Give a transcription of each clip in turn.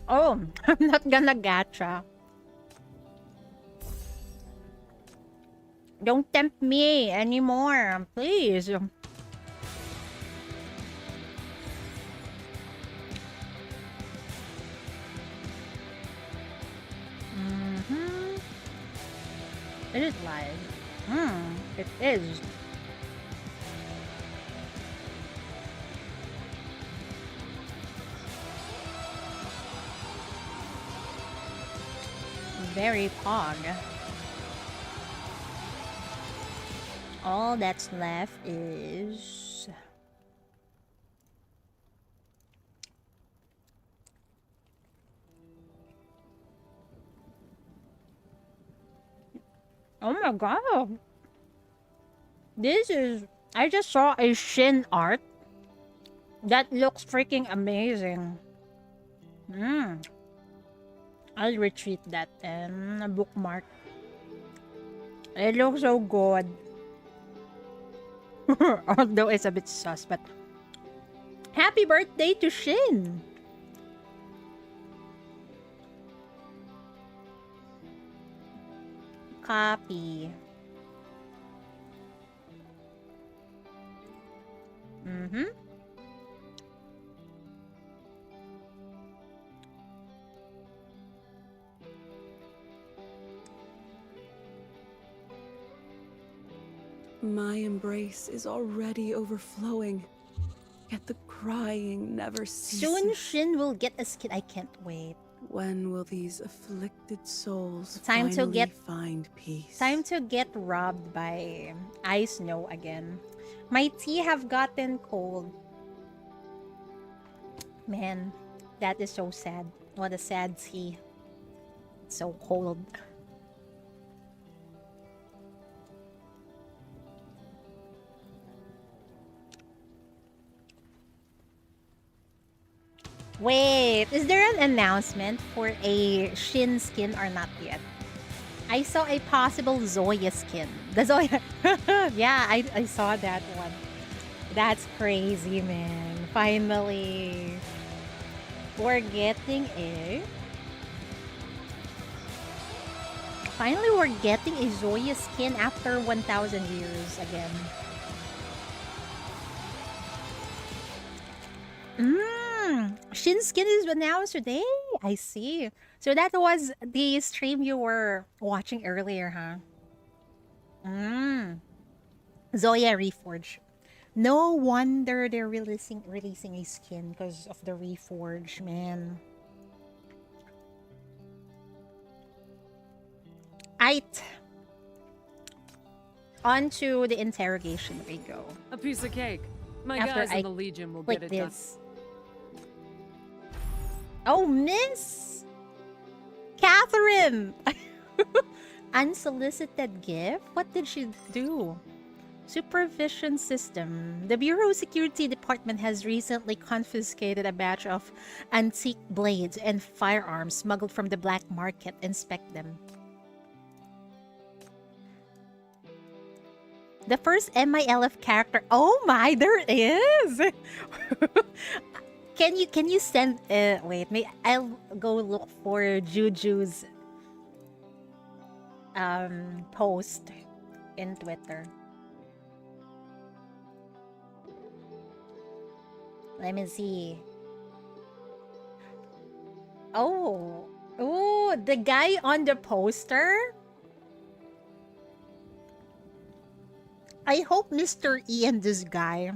Oh, I'm not gonna gacha. Don't tempt me anymore, please. Mm-hmm. It is live. It is. Very pog. All that's left is... Oh my god. This is... I just saw a Shin art. That looks freaking amazing. I'll retweet that and bookmark. It looks so good. Although it's a bit sus, but... Happy birthday to Shin! Copy. My embrace is already overflowing, yet the crying never ceases. Soon Shin will get a skin. I can't wait. When will these afflicted souls Time to finally get find peace? Time to get robbed by ice snow again. My tea have gotten cold. Man, that is so sad. What a sad tea. It's so cold. Wait, is there an announcement for a Shin skin or not yet? I saw a possible Zoya skin. The Zoya... yeah, I saw that one. That's crazy, man. Finally. We're getting a... Finally, we're getting a Zoya skin after 1,000 years again. Shin skin is announced today. I see. So that was the stream you were watching earlier, huh? Zoya Reforge. No wonder they're releasing a skin because of the Reforge, man. On to the interrogation we go. A piece of cake. My After guys I in the Legion will click get it done. this. Oh, Miss Catherine! Unsolicited gift? What did she do? Supervision system. The Bureau Security Department has recently confiscated a batch of antique blades and firearms smuggled from the black market. Inspect them. The first MILF character. Oh my, there is! Can you send... wait, I'll go look for Juju's post in Twitter. Let me see. Oh, the guy on the poster. I hope Mr. E and this guy.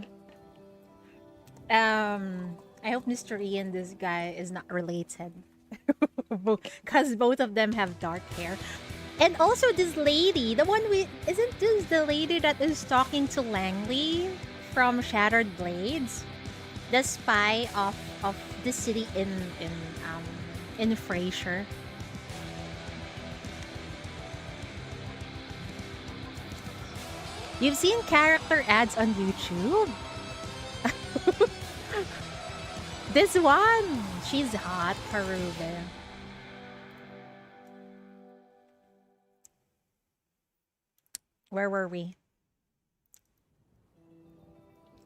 I hope Mr. E and this guy is not related, because both of them have dark hair. And also this lady, the one isn't this the lady that is talking to Langley from Shattered Blades? The spy of the city in Frasier. You've seen character ads on YouTube? This one! She's hot, Karube. Where were we?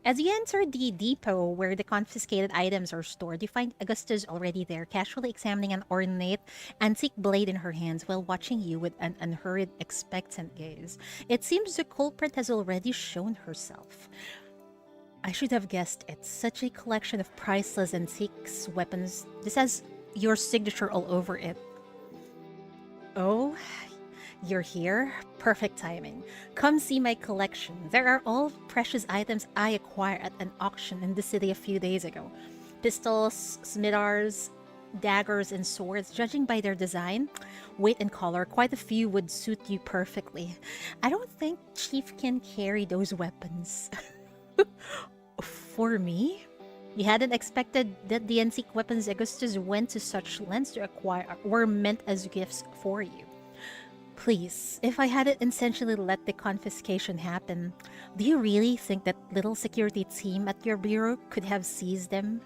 As you enter the depot where the confiscated items are stored, you find Augusta's already there, casually examining an ornate antique blade in her hands while watching you with an unhurried, expectant gaze. It seems the culprit has already shown herself. I should have guessed it. Such a collection of priceless antiques weapons. This has your signature all over it. Oh, you're here? Perfect timing. Come see my collection. There are all precious items I acquired at an auction in the city a few days ago. Pistols, smitars, daggers, and swords. Judging by their design, weight, and color, quite a few would suit you perfectly. I don't think Chief can carry those weapons. For me? You hadn't expected that the antique weapons Augustus went to such lengths to acquire were meant as gifts for you. Please, if I hadn't intentionally let the confiscation happen, do you really think that little security team at your bureau could have seized them?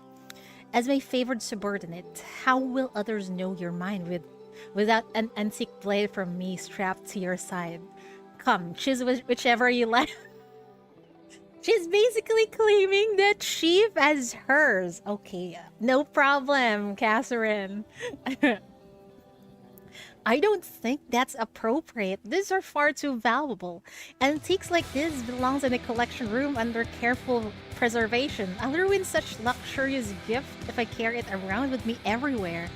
As my favored subordinate, how will others know your mind without an antique blade from me strapped to your side? Come, choose whichever you like. She's basically claiming that Chief as hers. Okay, no problem, Catherine. I don't think that's appropriate. These are far too valuable. Antiques like this belongs in a collection room under careful preservation. I'll ruin such luxurious gift if I carry it around with me everywhere.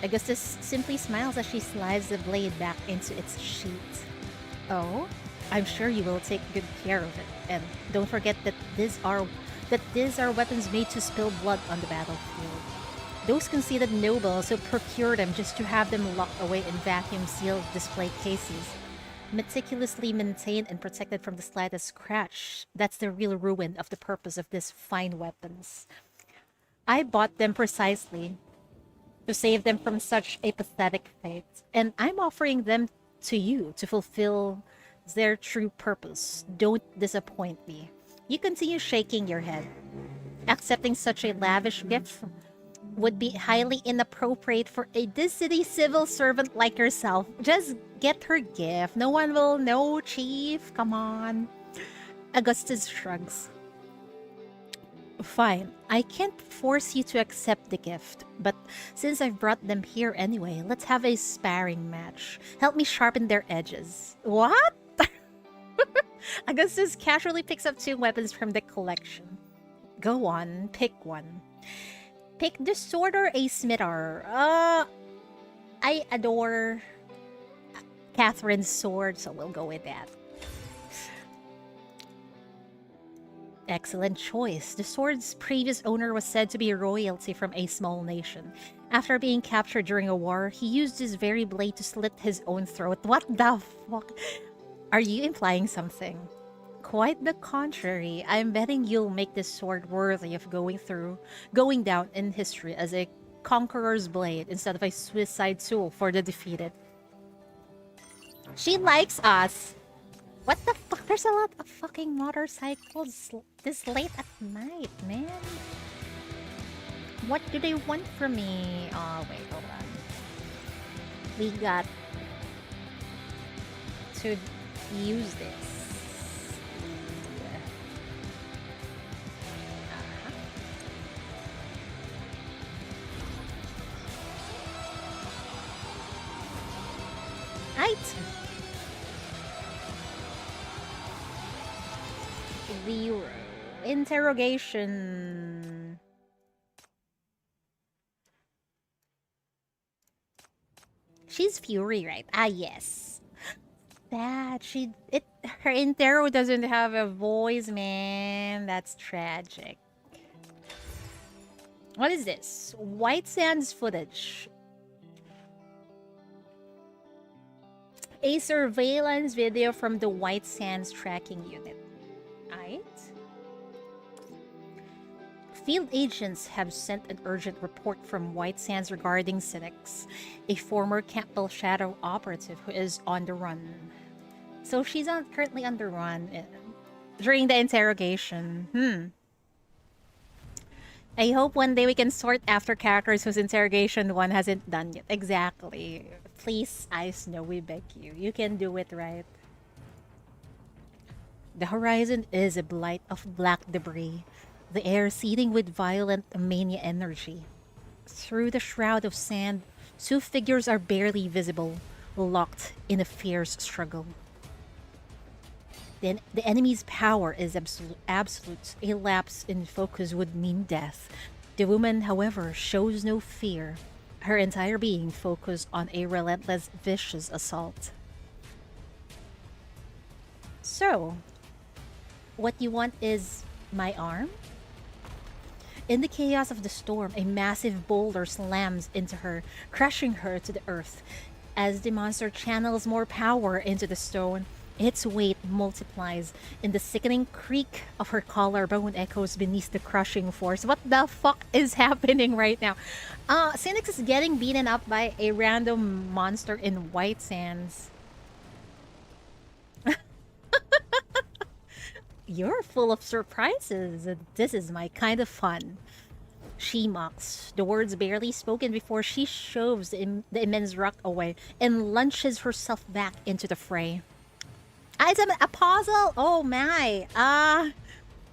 Augustus simply smiles as she slides the blade back into its sheath. Oh? I'm sure you will take good care of it. And don't forget that these are weapons made to spill blood on the battlefield. Those conceited nobles who procure them just to have them locked away in vacuum-sealed display cases, meticulously maintained and protected from the slightest scratch. That's the real ruin of the purpose of these fine weapons. I bought them precisely to save them from such a pathetic fate, and I'm offering them to you to fulfill their true purpose. Don't disappoint me. You continue shaking your head. Accepting such a lavish gift would be highly inappropriate for a city civil servant like yourself. Just get her gift. No one will know, Chief. Come on. Augustus shrugs. Fine. I can't force you to accept the gift, but since I've brought them here anyway, let's have a sparring match. Help me sharpen their edges. What? Augustus casually picks up two weapons from the collection. Go on, pick one. Pick the sword or a scimitar. I adore Catherine's sword, so we'll go with that. Excellent choice. The sword's previous owner was said to be royalty from a small nation. After being captured during a war, he used this very blade to slit his own throat. What the fuck? Are you implying something? Quite the contrary. I'm betting you'll make this sword worthy of going down in history as a conqueror's blade instead of a suicide tool for the defeated. She likes us. What the fuck? There's a lot of fucking motorcycles this late at night, man. What do they want from me? Oh, wait, hold on. We got to use this. Right. Zero. Interrogation. She's Fury, right? Ah, yes. That her Interro doesn't have a voice, man. That's tragic. What is this? White Sands footage. A surveillance video from the White Sands tracking unit. Right? Field agents have sent an urgent report from White Sands regarding Synex, a former Campbell Shadow operative who is on the run. So she's currently on the run during the interrogation. I hope one day we can sort after characters whose interrogation one hasn't done yet. Exactly. Please, Ice Snow, we beg you. You can do it, right? The horizon is a blight of black debris, the air seething with violent mania energy. Through the shroud of sand, two figures are barely visible, locked in a fierce struggle. The enemy's power is absolute. A lapse in focus would mean death. The woman, however, shows no fear. Her entire being focused on a relentless, vicious assault. So, what you want is my arm? In the chaos of the storm, a massive boulder slams into her, crushing her to the earth. As the monster channels more power into the stone, its weight multiplies, and the sickening creak of her collarbone echoes beneath the crushing force. What the fuck is happening right now? Synex is getting beaten up by a random monster in White Sands. You're full of surprises. This is my kind of fun. She mocks, the words barely spoken before she shoves the immense rock away and launches herself back into the fray. It's an apostle! Oh my!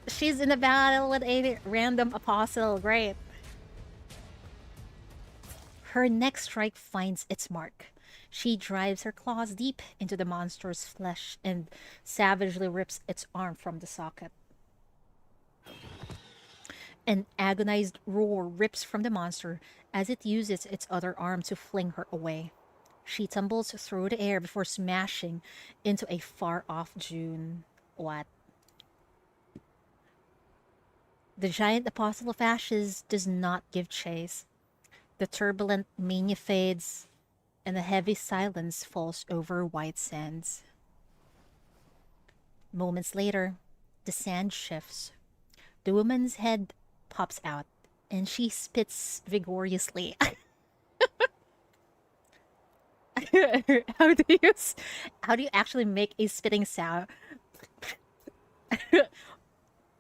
She's in a battle with a random apostle. Great. Her next strike finds its mark. She drives her claws deep into the monster's flesh and savagely rips its arm from the socket. An agonized roar rips from the monster as it uses its other arm to fling her away. She tumbles through the air before smashing into a far-off dune. What? The giant apostle of ashes does not give chase. The turbulent mania fades, and a heavy silence falls over White Sands. Moments later, the sand shifts. The woman's head pops out, and she spits vigorously. How do you actually make a spitting sound?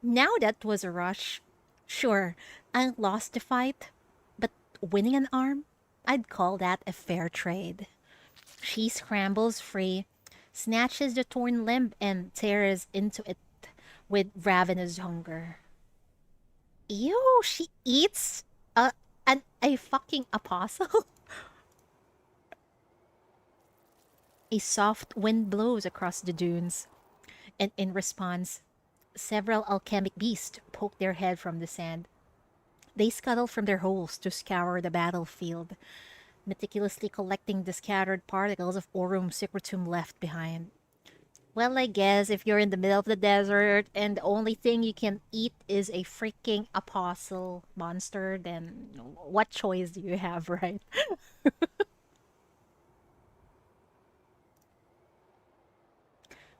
Now that was a rush. Sure, I lost the fight, but winning an arm? I'd call that a fair trade. She scrambles free, snatches the torn limb, and tears into it with ravenous hunger. Ew, she eats a fucking apostle? A soft wind blows across the dunes, and in response, several alchemic beasts poke their head from the sand. They scuttle from their holes to scour the battlefield, meticulously collecting the scattered particles of aurum secretum left behind. Well, I guess if you're in the middle of the desert and the only thing you can eat is a freaking apostle monster, then what choice do you have, right?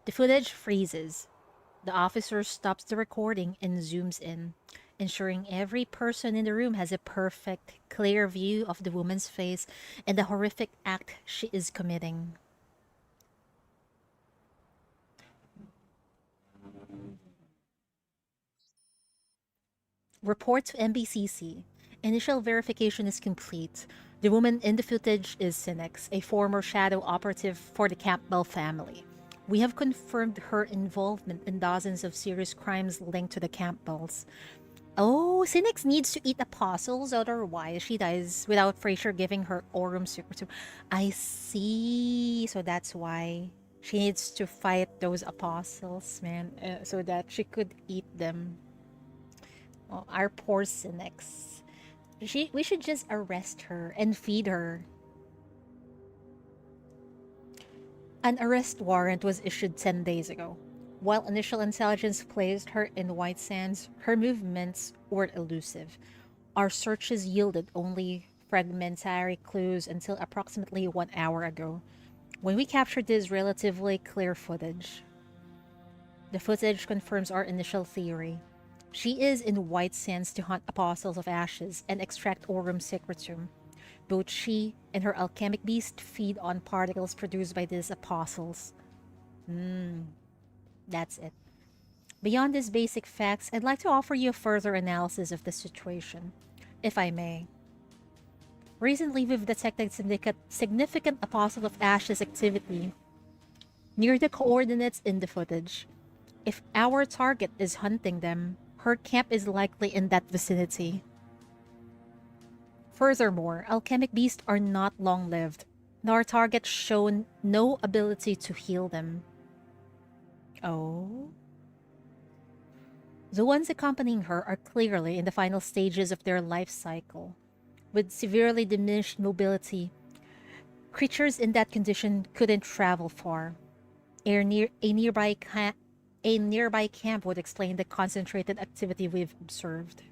The footage freezes. The officer stops the recording and zooms in, ensuring every person in the room has a perfect, clear view of the woman's face and the horrific act she is committing. Report to MBCC. Initial verification is complete. The woman in the footage is Synex, a former shadow operative for the Campbell family. We have confirmed her involvement in dozens of serious crimes linked to the Campbells. Oh, Synex needs to eat apostles, otherwise she dies without Fraser giving her aurum secretum. I see. So that's why she needs to fight those apostles, man, so that she could eat them. Oh, our poor Synex. We should just arrest her and feed her. An arrest warrant was issued 10 days ago. While initial intelligence placed her in White Sands, her movements were elusive. Our searches yielded only fragmentary clues until approximately 1 hour ago, when we captured this relatively clear footage. The footage confirms our initial theory. She is in White Sands to hunt apostles of ashes and extract aurum secretum. Both she and her alchemic beast feed on particles produced by these apostles. That's it. Beyond these basic facts, I'd like to offer you a further analysis of the situation, if I may. Recently, we've detected significant Apostle of Ashes activity near the coordinates in the footage. If our target is hunting them, her camp is likely in that vicinity. Furthermore, alchemic beasts are not long-lived. Our target shown no ability to heal them. Oh? The ones accompanying her are clearly in the final stages of their life cycle, with severely diminished mobility. Creatures in that condition couldn't travel far. A nearby camp would explain the concentrated activity we've observed.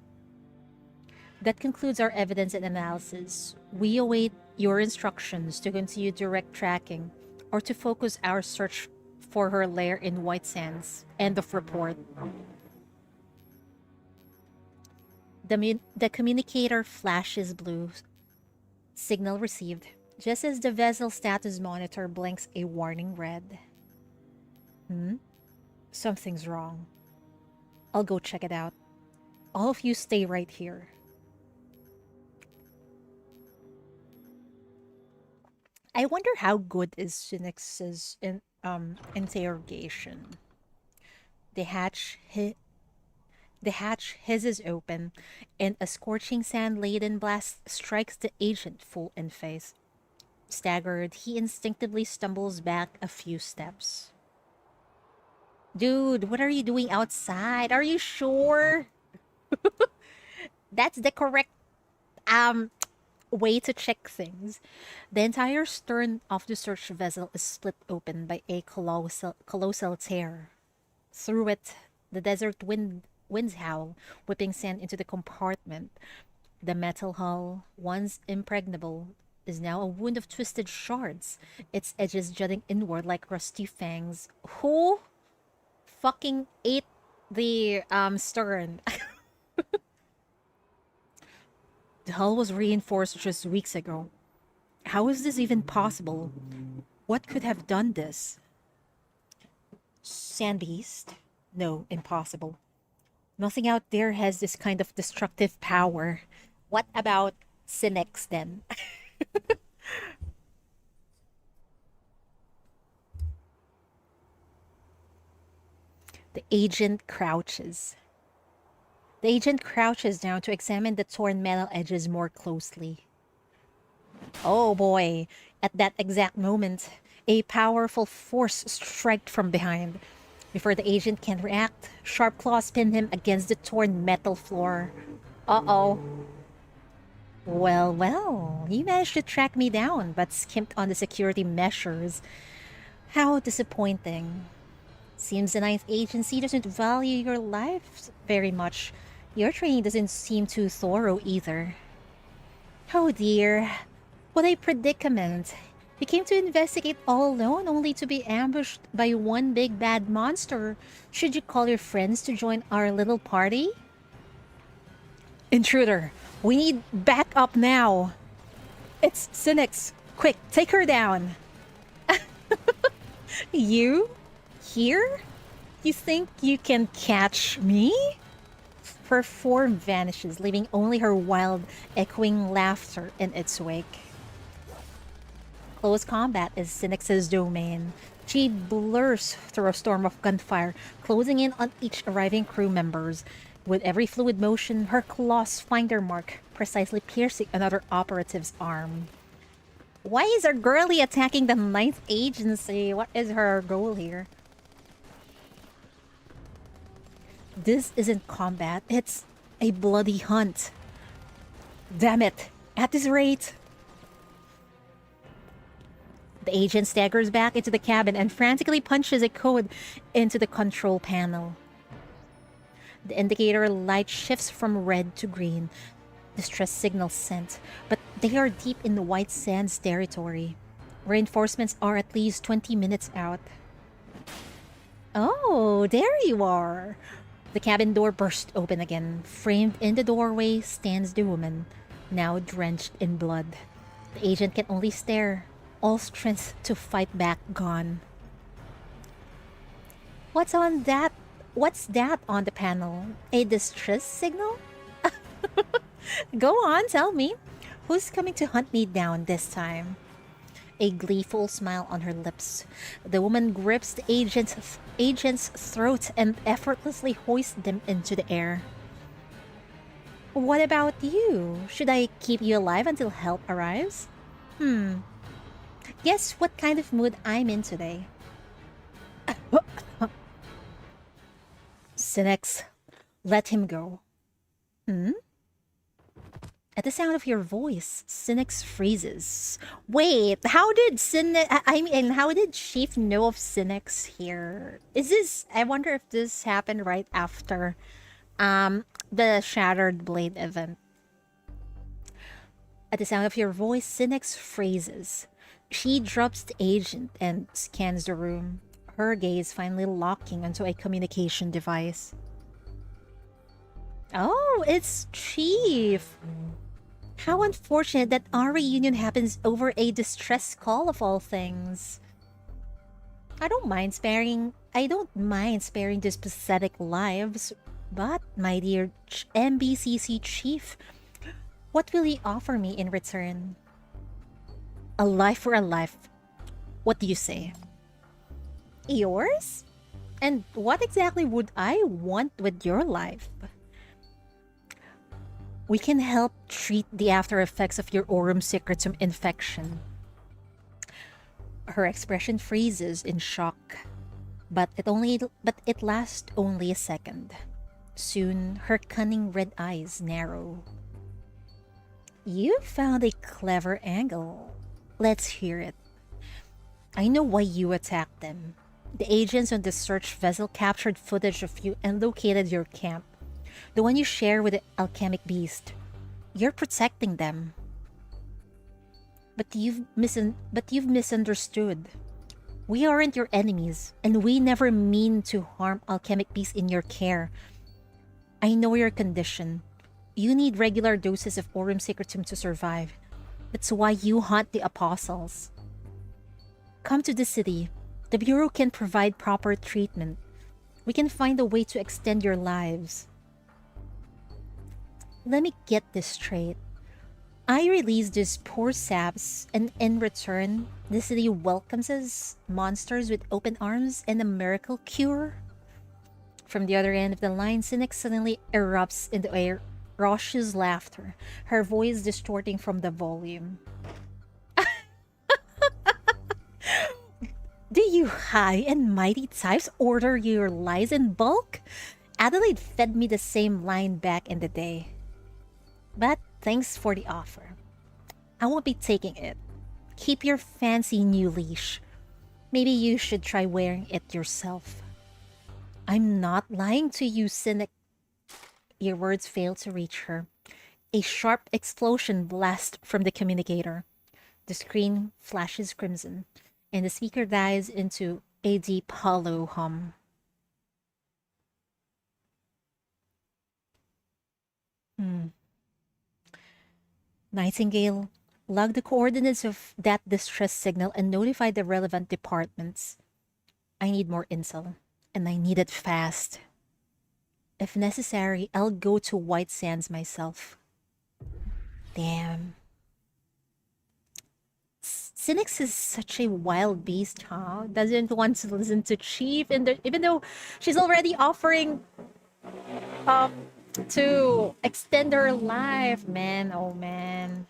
That concludes our evidence and analysis. We await your instructions to continue direct tracking or to focus our search for her lair in White Sands. End of report. The communicator flashes blue. Signal received. Just as the vessel status monitor blinks a warning red. Something's wrong. I'll go check it out. All of you stay right here. I wonder how good is Synex's interrogation. The hatch hisses open, and a scorching sand-laden blast strikes the agent full in face. Staggered, he instinctively stumbles back a few steps. Dude, what are you doing outside? Are you sure? That's the correct way to check things. The entire stern of the search vessel is split open by a colossal tear. Through it, the desert winds howl, whipping sand into the compartment. The metal hull, once impregnable, is now a wound of twisted shards, its edges jutting inward like rusty fangs. Who fucking ate the stern? The hull was reinforced just weeks ago. How is this even possible? What could have done this? Sand beast? No, impossible. Nothing out there has this kind of destructive power. What about Synex then? The agent crouches. The agent crouches down to examine the torn metal edges more closely. Oh boy, at that exact moment, a powerful force strikes from behind. Before the agent can react, sharp claws pin him against the torn metal floor. Uh-oh. Well, you managed to track me down, but skimped on the security measures. How disappointing. Seems the Ninth Agency doesn't value your life very much. Your training doesn't seem too thorough either. Oh dear. What a predicament. You came to investigate all alone only to be ambushed by one big bad monster. Should you call your friends to join our little party? Intruder, we need backup now. It's Synex. Quick, take her down. You? Here? You think you can catch me? Her form vanishes, leaving only her wild, echoing laughter in its wake. Close combat is Synex's domain. She blurs through a storm of gunfire, closing in on each arriving crew members. With every fluid motion, her claws find their mark, precisely piercing another operative's arm. Why is our girlie attacking the Ninth Agency? What is her goal here? This isn't combat, it's a bloody hunt. Damn it, at this rate... The agent staggers back into the cabin and frantically punches a code into the control panel. The indicator light shifts from red to green. Distress signals sent, but they are deep in the White Sands territory. Reinforcements are at least 20 minutes out. Oh, there you are! The cabin door burst open again. Framed in the doorway stands the woman, now drenched in blood. The agent can only stare, all strength to fight back gone. What's that on the panel? A distress signal? Go on, tell me. Who's coming to hunt me down this time? a gleeful smile on her lips. The woman grips the agent's throat and effortlessly hoists them into the air. What about you? Should I keep you alive until help arrives? Guess what kind of mood I'm in today? Synex, let him go. At the sound of your voice, Synex freezes. Wait, how did how did Chief know of Synex here? I wonder if this happened right after the Shattered Blade event. At the sound of your voice, Synex freezes. She drops the agent and scans the room, her gaze finally locking onto a communication device. Oh, it's Chief! How unfortunate that our reunion happens over a distress call of all things. I don't mind sparing these pathetic lives, but my dear MBCC Chief, what will you offer me in return? A life for a life. What do you say? Yours? And what exactly would I want with your life? We can help treat the after effects of your aurum secretum infection. Her expression freezes in shock, but it lasts only a second. Soon, her cunning red eyes narrow. You found a clever angle. Let's hear it. I know why you attacked them. The agents on the search vessel captured footage of you and located your camp. The one you share with the alchemic beast. You're protecting them. But you've misunderstood. We aren't your enemies, and we never mean to harm alchemic beasts in your care. I know your condition. You need regular doses of aurum secretum to survive. That's why you hunt the apostles. Come to the city. The Bureau can provide proper treatment. We can find a way to extend your lives. Let me get this straight. I release these poor saps, and in return, the city welcomes us monsters with open arms and a miracle cure? From the other end of the line, Synex suddenly erupts into a raucous laughter, her voice distorting from the volume. Do you high and mighty types order your lies in bulk? Adelaide fed me the same line back in the day. But thanks for the offer. I won't be taking it. Keep your fancy new leash. Maybe you should try wearing it yourself. I'm not lying to you, Synex. Your words fail to reach her. A sharp explosion blasts from the communicator. The screen flashes crimson, and the speaker dies into a deep hollow hum. Nightingale, log the coordinates of that distress signal and notify the relevant departments. I need more intel, and I need it fast. If necessary, I'll go to White Sands myself. Damn. Synex is such a wild beast, huh? Doesn't want to listen to Chief, even though she's already offering to extend her life, man. Oh man.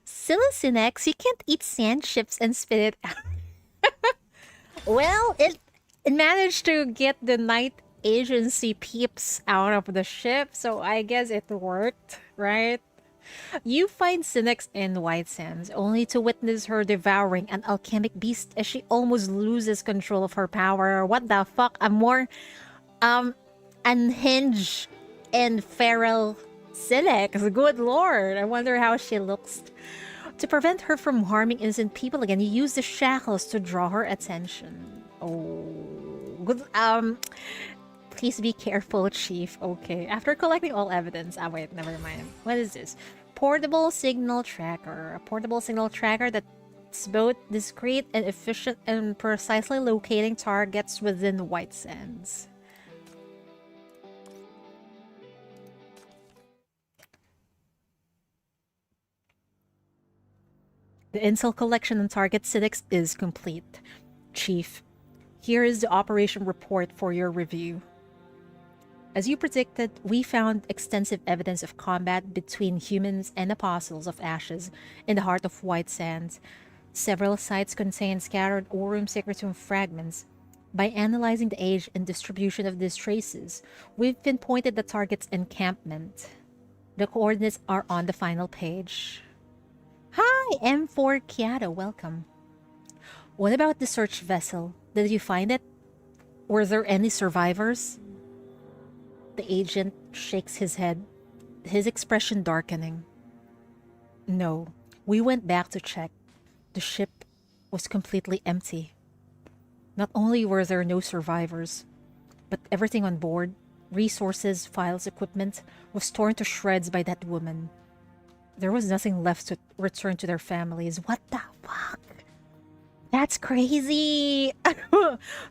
Silly Synex, you can't eat sand chips and spit it out. Well, it managed to get the night agency peeps out of the ship, so I guess it worked, right? You find Synex in White Sands, only to witness her devouring an alchemic beast as she almost loses control of her power. What the fuck? A more unhinged and feral Synex. Good lord. I wonder how she looks. To prevent her from harming innocent people again, you use the shackles to draw her attention. Oh, good. Please be careful, Chief. Okay. After collecting all evidence. Ah, wait, never mind. What is this? Portable signal tracker. A portable signal tracker that's both discreet and efficient in precisely locating targets within White Sands. The intel collection on target Synex is complete. Chief, here is the operation report for your review. As you predicted, we found extensive evidence of combat between humans and apostles of ashes in the heart of White Sands. Several sites contain scattered Aurum Secretum fragments. By analyzing the age and distribution of these traces, we've pinpointed the target's encampment. The coordinates are on the final page. Hi, M4 Kiata, welcome. What about the search vessel? Did you find it? Were there any survivors? The agent shakes his head, his expression darkening. No, we went back to check. The ship was completely empty. Not only were there no survivors, but everything on board, resources, files, equipment, was torn to shreds by that woman. There was nothing left to return to their families. What the fuck? That's crazy!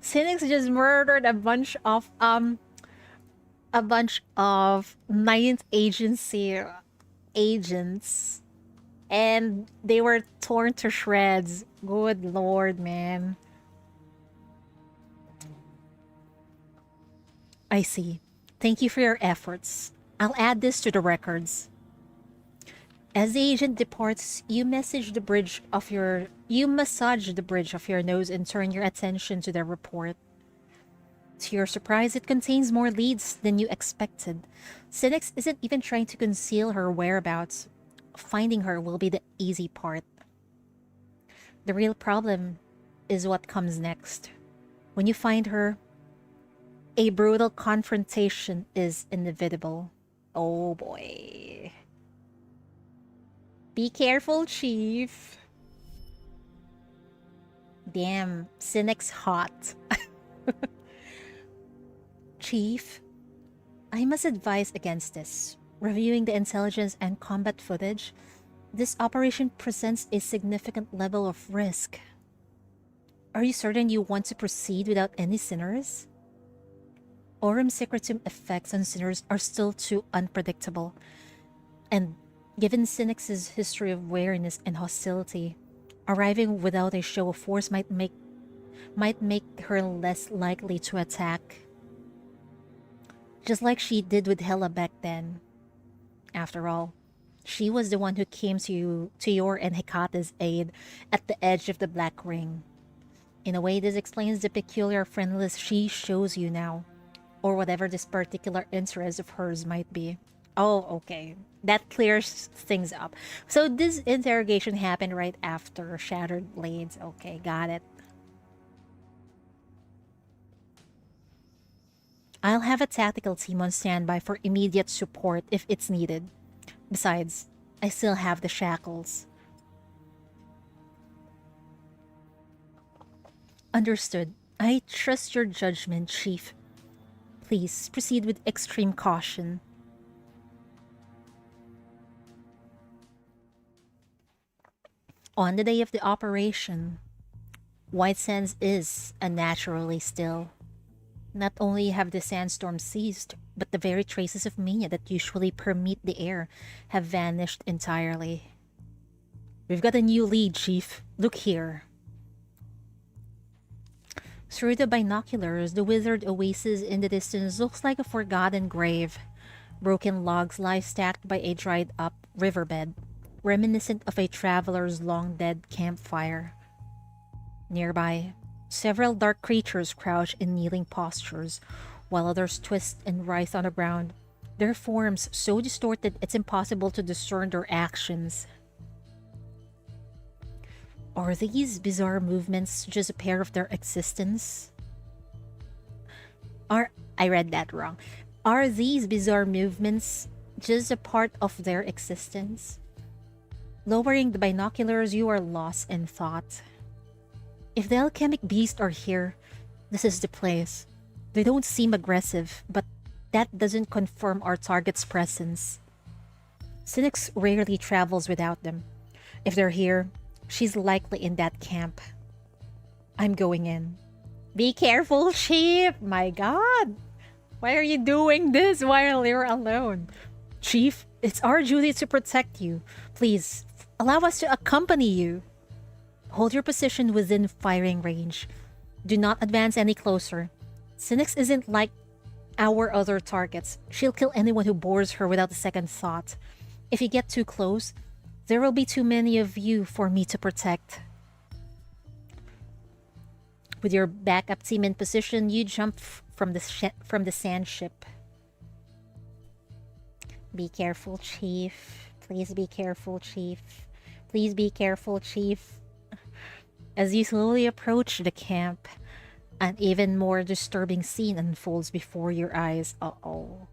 Synex just murdered a bunch of Ninth Agency agents, and they were torn to shreds. Good lord, man. I see. Thank you for your efforts. I'll add this to the records. As the agent departs, you massage the bridge of your nose and turn your attention to the report. To your surprise, it contains more leads than you expected. Synex isn't even trying to conceal her whereabouts. Finding her will be the easy part. The real problem is what comes next. When you find her, a brutal confrontation is inevitable. Oh boy. Be careful, Chief. Damn, Synex hot. Chief, I must advise against this. Reviewing the intelligence and combat footage, this operation presents a significant level of risk. Are you certain you want to proceed without any sinners? Aurum Secretum effects on sinners are still too unpredictable, and given Synex's history of wariness and hostility, arriving without a show of force might make her less likely to attack. Just like she did with Hela back then. After all, she was the one who came to your and Hecata's aid at the edge of the Black Ring. In a way, this explains the peculiar friendliness she shows you now, or whatever this particular interest of hers might be. Oh, okay. That clears things up. So this interrogation happened right after Shattered Blades. Okay, got it. I'll have a tactical team on standby for immediate support if it's needed. Besides, I still have the shackles. Understood. I trust your judgment, Chief. Please proceed with extreme caution. On the day of the operation, White Sands is unnaturally still. Not only have the sandstorms ceased, but the very traces of mania that usually permeate the air have vanished entirely. We've got a new lead, Chief. Look here. Through the binoculars, the withered oasis in the distance looks like a forgotten grave. Broken logs lie stacked by a dried-up riverbed, reminiscent of a traveler's long-dead campfire. Nearby, several dark creatures crouch in kneeling postures, while others twist and writhe on the ground, their forms so distorted it's impossible to discern their actions. Are these bizarre movements just a pair of their existence? I read that wrong. Are these bizarre movements just a part of their existence? Lowering the binoculars, you are lost in thought. If the alchemic beasts are here, this is the place. They don't seem aggressive, but that doesn't confirm our target's presence. Synex rarely travels without them. If they're here, she's likely in that camp. I'm going in. Be careful, Chief! My god! Why are you doing this while you're alone? Chief, it's our duty to protect you. Please, allow us to accompany you. Hold your position within firing range. Do not advance any closer. Synex isn't like our other targets. She'll kill anyone who bores her without a second thought. If you get too close, there will be too many of you for me to protect. With your backup team in position, you jump from the sand ship. Be careful, Chief. Please be careful, Chief. Please be careful, Chief. As you slowly approach the camp, an even more disturbing scene unfolds before your eyes. Uh-oh.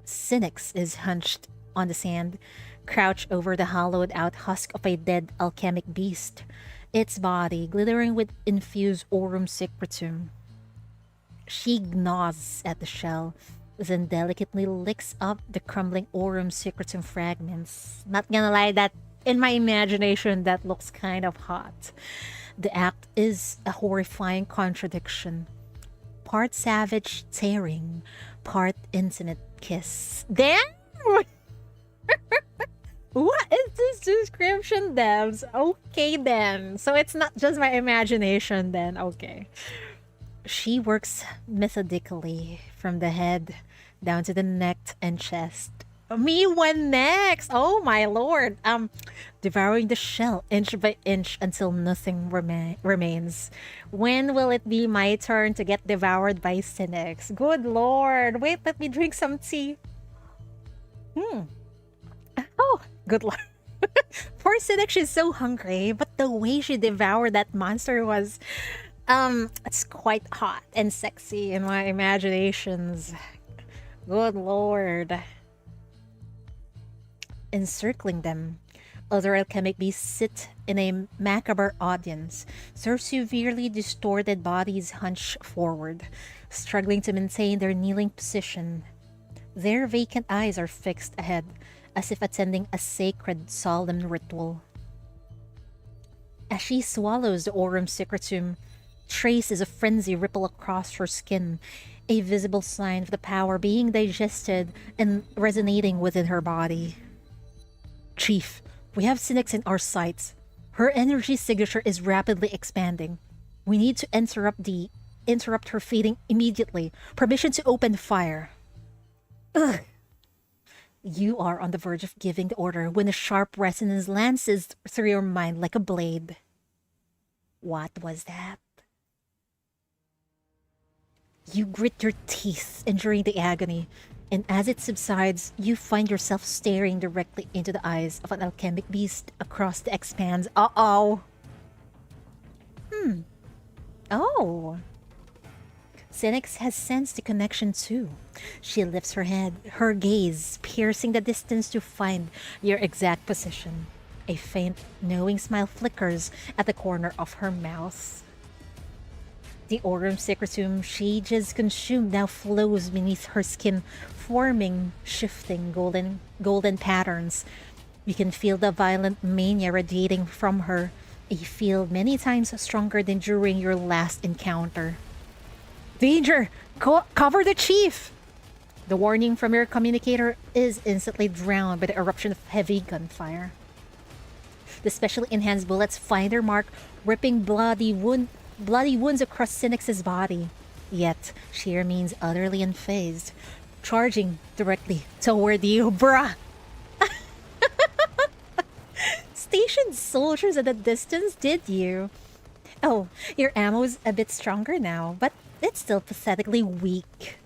Synex is hunched on the sand, crouched over the hollowed-out husk of a dead alchemic beast, its body glittering with infused aurum secretum. She gnaws at the shell, then delicately licks up the crumbling aurum secretum fragments. Not gonna lie, that in my imagination, that looks kind of hot. The act is a horrifying contradiction. Part savage tearing, part intimate kiss. Damn! What is this description, devs? Okay then. So it's not just my imagination then. Okay. She works methodically from the head down to the neck and chest. Me one next. Oh my lord. Devouring the shell inch by inch until nothing remains. When will it be my turn to get devoured by Synex? Good lord. Wait, let me drink some tea. Oh, good lord. Poor Synex, she's so hungry, but the way she devoured that monster was it's quite hot and sexy in my imaginations. Good lord. Encircling them, other alchemic beasts sit in a macabre audience, their severely distorted bodies hunched forward, struggling to maintain their kneeling position. Their vacant eyes are fixed ahead, as if attending a sacred, solemn ritual. As she swallows the aurum secretum, traces of frenzy ripple across her skin, a visible sign of the power being digested and resonating within her body. Chief, we have Synex in our sights. Her energy signature is rapidly expanding. We need to interrupt her feeding immediately. Permission to open fire. Ugh. You are on the verge of giving the order when a sharp resonance lances through your mind like a blade. What was that? You grit your teeth, enduring the agony, and as it subsides, you find yourself staring directly into the eyes of an alchemic beast across the expanse. Uh-oh! Oh! Synex has sensed the connection too. She lifts her head, her gaze piercing the distance to find your exact position. A faint, knowing smile flickers at the corner of her mouth. The aurum secretum she just consumed now flows beneath her skin, forming shifting golden patterns. You can feel the violent mania radiating from her, a feel many times stronger than during your last encounter. Danger! Cover the chief! The warning from your communicator is instantly drowned by the eruption of heavy gunfire. The specially enhanced bullets find their mark, ripping bloody wounds across Synex's body. Yet, she remains utterly unfazed, charging directly toward you, bruh! Stationed soldiers at a distance, did you? Oh, your ammo's a bit stronger now, but it's still pathetically weak.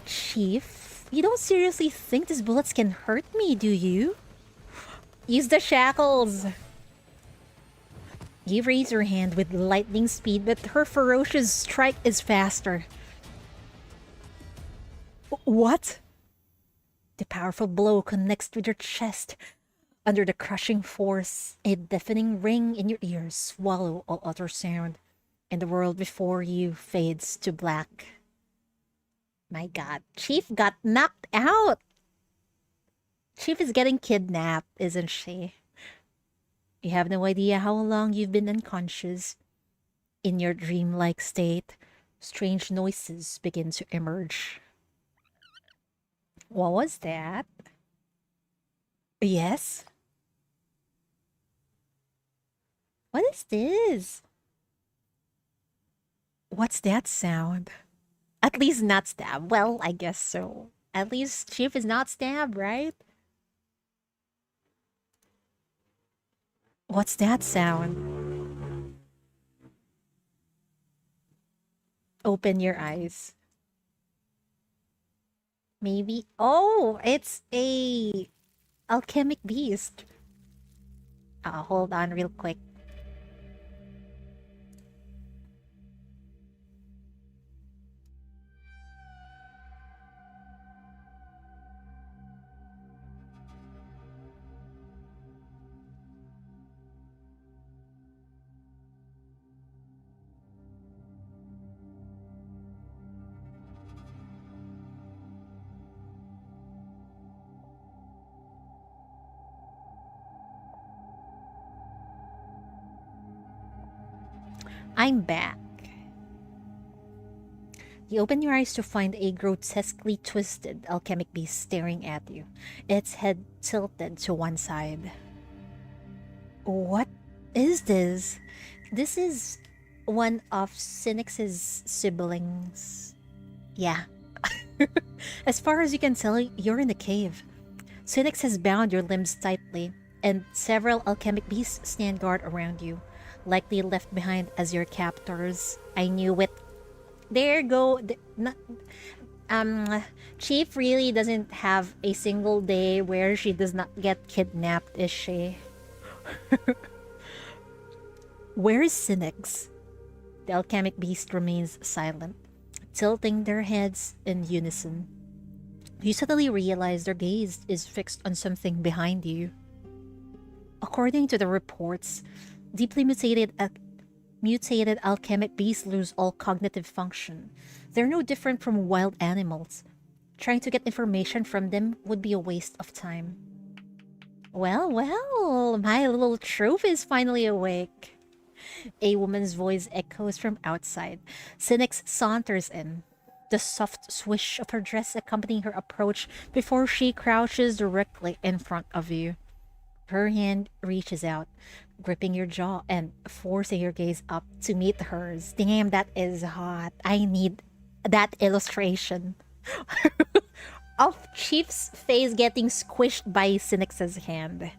Chief, you don't seriously think these bullets can hurt me, do you? Use the shackles! You raise your hand with lightning speed, but her ferocious strike is faster. What? The powerful blow connects with your chest. Under the crushing force, a deafening ring in your ears swallow all other sound, and the world before you fades to black. My god, Chief got knocked out! Chief is getting kidnapped, isn't she? You have no idea how long you've been unconscious. In your dreamlike state, strange noises begin to emerge. What was that? Yes? What is this? What's that sound? At least not stab. Well, I guess so. At least Chief is not stabbed, right? What's that sound? Open your eyes. Maybe. Oh, it's a alchemic beast. Hold on real quick. I'm back. You open your eyes to find a grotesquely twisted alchemic beast staring at you, its head tilted to one side. What is this? This is one of Synex's siblings. Yeah. As far as you can tell, you're in a cave. Synex has bound your limbs tightly, and several alchemic beasts stand guard around you, likely left behind as your captors. I knew it. There go. Chief really doesn't have a single day where she does not get kidnapped, is she? Where is Synex? The alchemic beast remains silent, tilting their heads in unison. You suddenly realize their gaze is fixed on something behind you. According to the reports, deeply mutated alchemic beasts lose all cognitive function. They're no different from wild animals. Trying to get information from them would be a waste of time. Well, well, my little troop is finally awake. A woman's voice echoes from outside. Synex saunters in, the soft swish of her dress accompanying her approach before she crouches directly in front of you. Her hand reaches out, gripping your jaw and forcing your gaze up to meet hers. Damn, that is hot. I need that illustration of Chief's face getting squished by Synex's hand.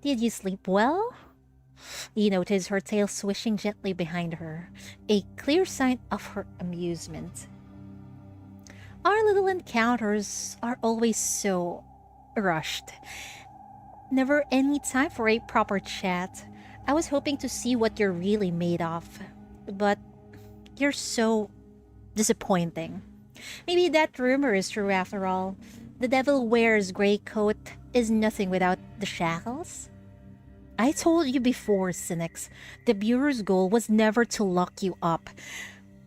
Did you sleep well? You notice her tail swishing gently behind her, a clear sign of her amusement. Our little encounters are always so rushed. Never any time for a proper chat. I was hoping to see what you're really made of, but you're so disappointing. Maybe that rumor is true after all. The devil wears gray coat is nothing without the shackles. I told you before, Synex, the Bureau's goal was never to lock you up.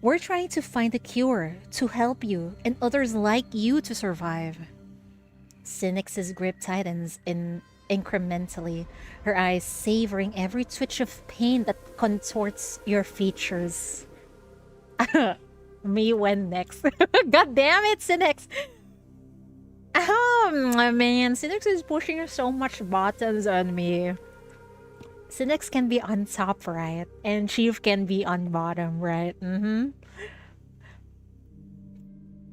We're trying to find a cure, to help you, and others like you to survive. Synex's grip tightens incrementally, her eyes savoring every twitch of pain that contorts your features. Me when next? God damn it, Synex! Oh, man, Synex is pushing so much buttons on me. Synex can be on top, right? And Chief can be on bottom, right?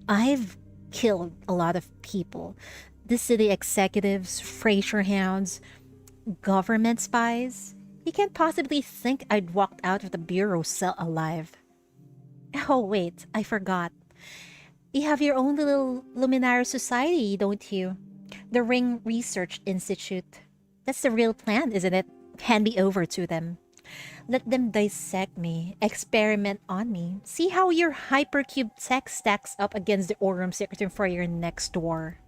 I've killed a lot of people. The city executives, Fraser hounds, government spies. You can't possibly think I'd walked out of the Bureau cell alive. Oh, wait, I forgot. You have your own little Luminary Society, don't you? The Ring Research Institute. That's the real plan, isn't it? Hand me over to them. Let them dissect me, experiment on me. See how your hypercube tech stacks up against the Aurum Secretum for your next war.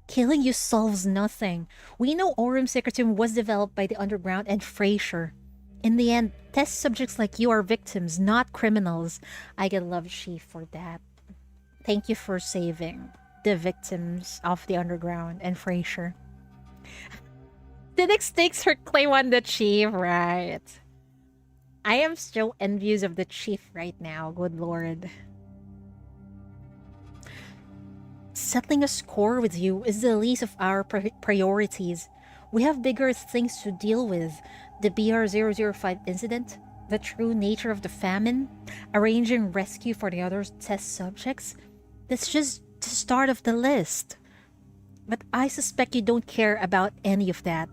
Killing you solves nothing. We know Aurum Secretum was developed by the Underground and Fraser. In the end, test subjects like you are victims, not criminals. I get love Chief for that. Thank you for saving the victims of the Underground and Fraser. Synex takes her claim on the Chief, right? I am so envious of the Chief right now, good lord. Settling a score with you is the least of our priorities. We have bigger things to deal with. The BR005 incident, the true nature of the famine, arranging rescue for the other test subjects. That's just the start of the list. But I suspect you don't care about any of that.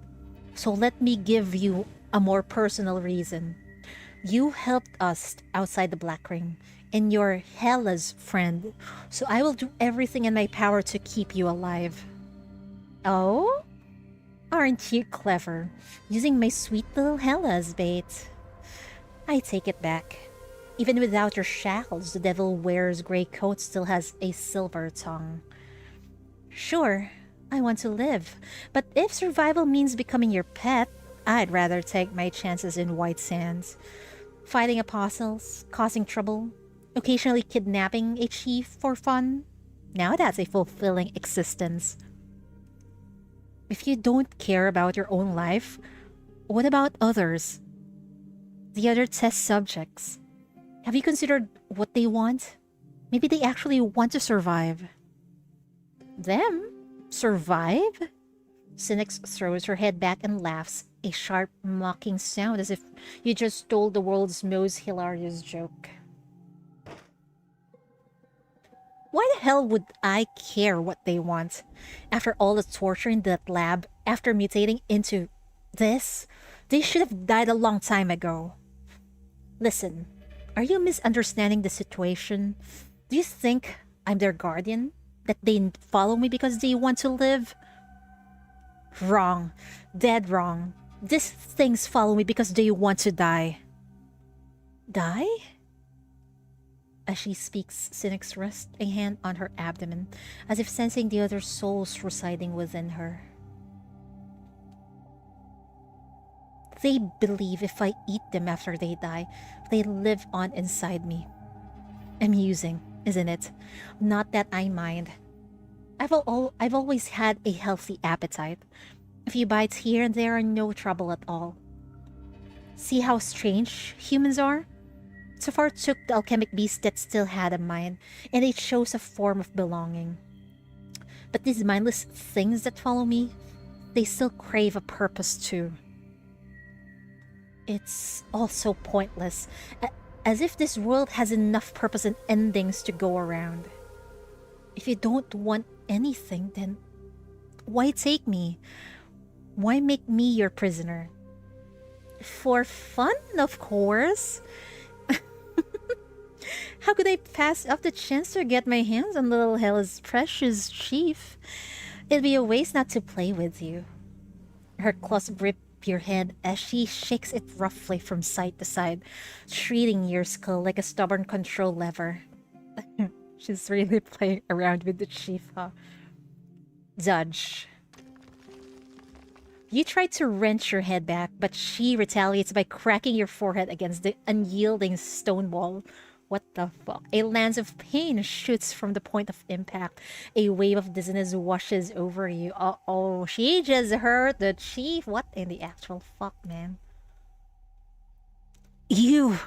So let me give you a more personal reason. You helped us outside the Black Ring, and you're Hella's friend, so I will do everything in my power to keep you alive. Oh? Aren't you clever? Using my sweet little Hella as bait. I take it back. Even without your shackles, the devil wears gray coat still has a silver tongue. Sure, I want to live, but if survival means becoming your pet, I'd rather take my chances in White Sands. Fighting apostles, causing trouble, occasionally kidnapping a chief for fun. Now that's a fulfilling existence. If you don't care about your own life, what about others? The other test subjects. Have you considered what they want? Maybe they actually want to survive. Them? Survive? Synex throws her head back and laughs, a sharp, mocking sound as if you just told the world's most hilarious joke. Why the hell would I care what they want? After all the torture in that lab, after mutating into this, they should have died a long time ago. Listen, are you misunderstanding the situation? Do you think I'm their guardian? That they follow me because they want to live? Wrong. Dead wrong. These things follow me because they want to die. Die? As she speaks, Synex rests a hand on her abdomen, as if sensing the other souls residing within her. They believe if I eat them after they die, they live on inside me. Amusing, isn't it? Not that I mind. I've always had a healthy appetite. A few bites here and there are no trouble at all. See how strange humans are? So far took the alchemic beast that still had a mind, and it shows a form of belonging. But these mindless things that follow me, they still crave a purpose too. It's all so pointless, as if this world has enough purpose and endings to go around. If you don't want anything, then why take me? Why make me your prisoner? For fun, of course. How could I pass up the chance to get my hands on little Hella's precious chief? It'd be a waste not to play with you. Her claws grip your head as she shakes it roughly from side to side, treating your skull like a stubborn control lever. She's really playing around with the chief, huh? Judge. You try to wrench your head back, but she retaliates by cracking your forehead against the unyielding stone wall. What the fuck? A lance of pain shoots from the point of impact. A wave of dizziness washes over you. Uh-oh, she just hurt the chief. What in the actual fuck, man? You!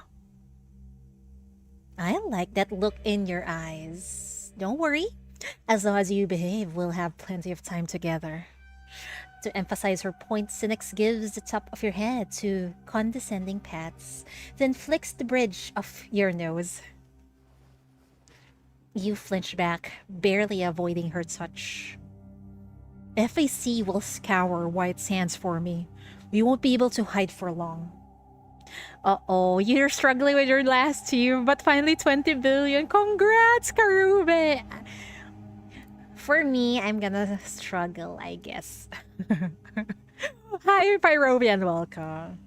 I like that look in your eyes. Don't worry. As long as you behave, we'll have plenty of time together. To emphasize her point, Synex gives the top of your head two condescending pats, then flicks the bridge of your nose. You flinch back, barely avoiding her touch. FAC will scour White Sands for me. We won't be able to hide for long. Uh-oh, you're struggling with your last two, but finally 20 billion. Congrats, Karube! For me, I'm gonna struggle, I guess. Hi, Pyrobian, welcome.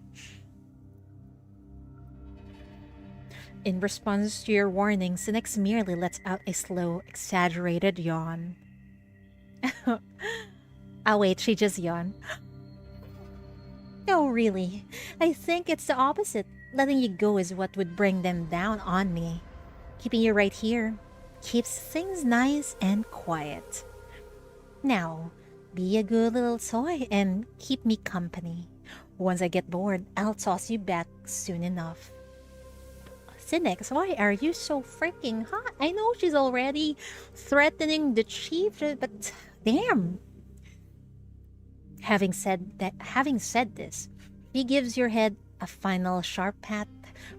In response to your warning, Synex merely lets out a slow, exaggerated yawn. Oh wait, she just yawned. No, really. I think it's the opposite. Letting you go is what would bring them down on me. Keeping you right here keeps things nice and quiet. Now, be a good little toy and keep me company. Once I get bored, I'll toss you back soon enough. Synex, why are you so freaking hot? I know she's already threatening the chief, but damn. Having said this, she gives your head a final sharp pat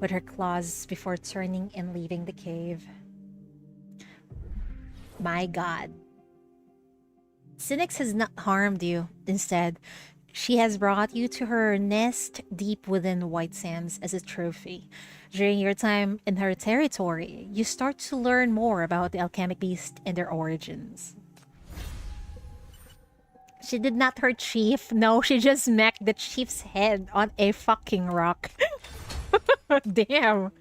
with her claws before turning and leaving the cave. My god. Synex has not harmed you. Instead, she has brought you to her nest deep within White Sands as a trophy. During your time in her territory, you start to learn more about the alchemic beast and their origins. She did not hurt Chief. No, she just smacked the Chief's head on a fucking rock. Damn.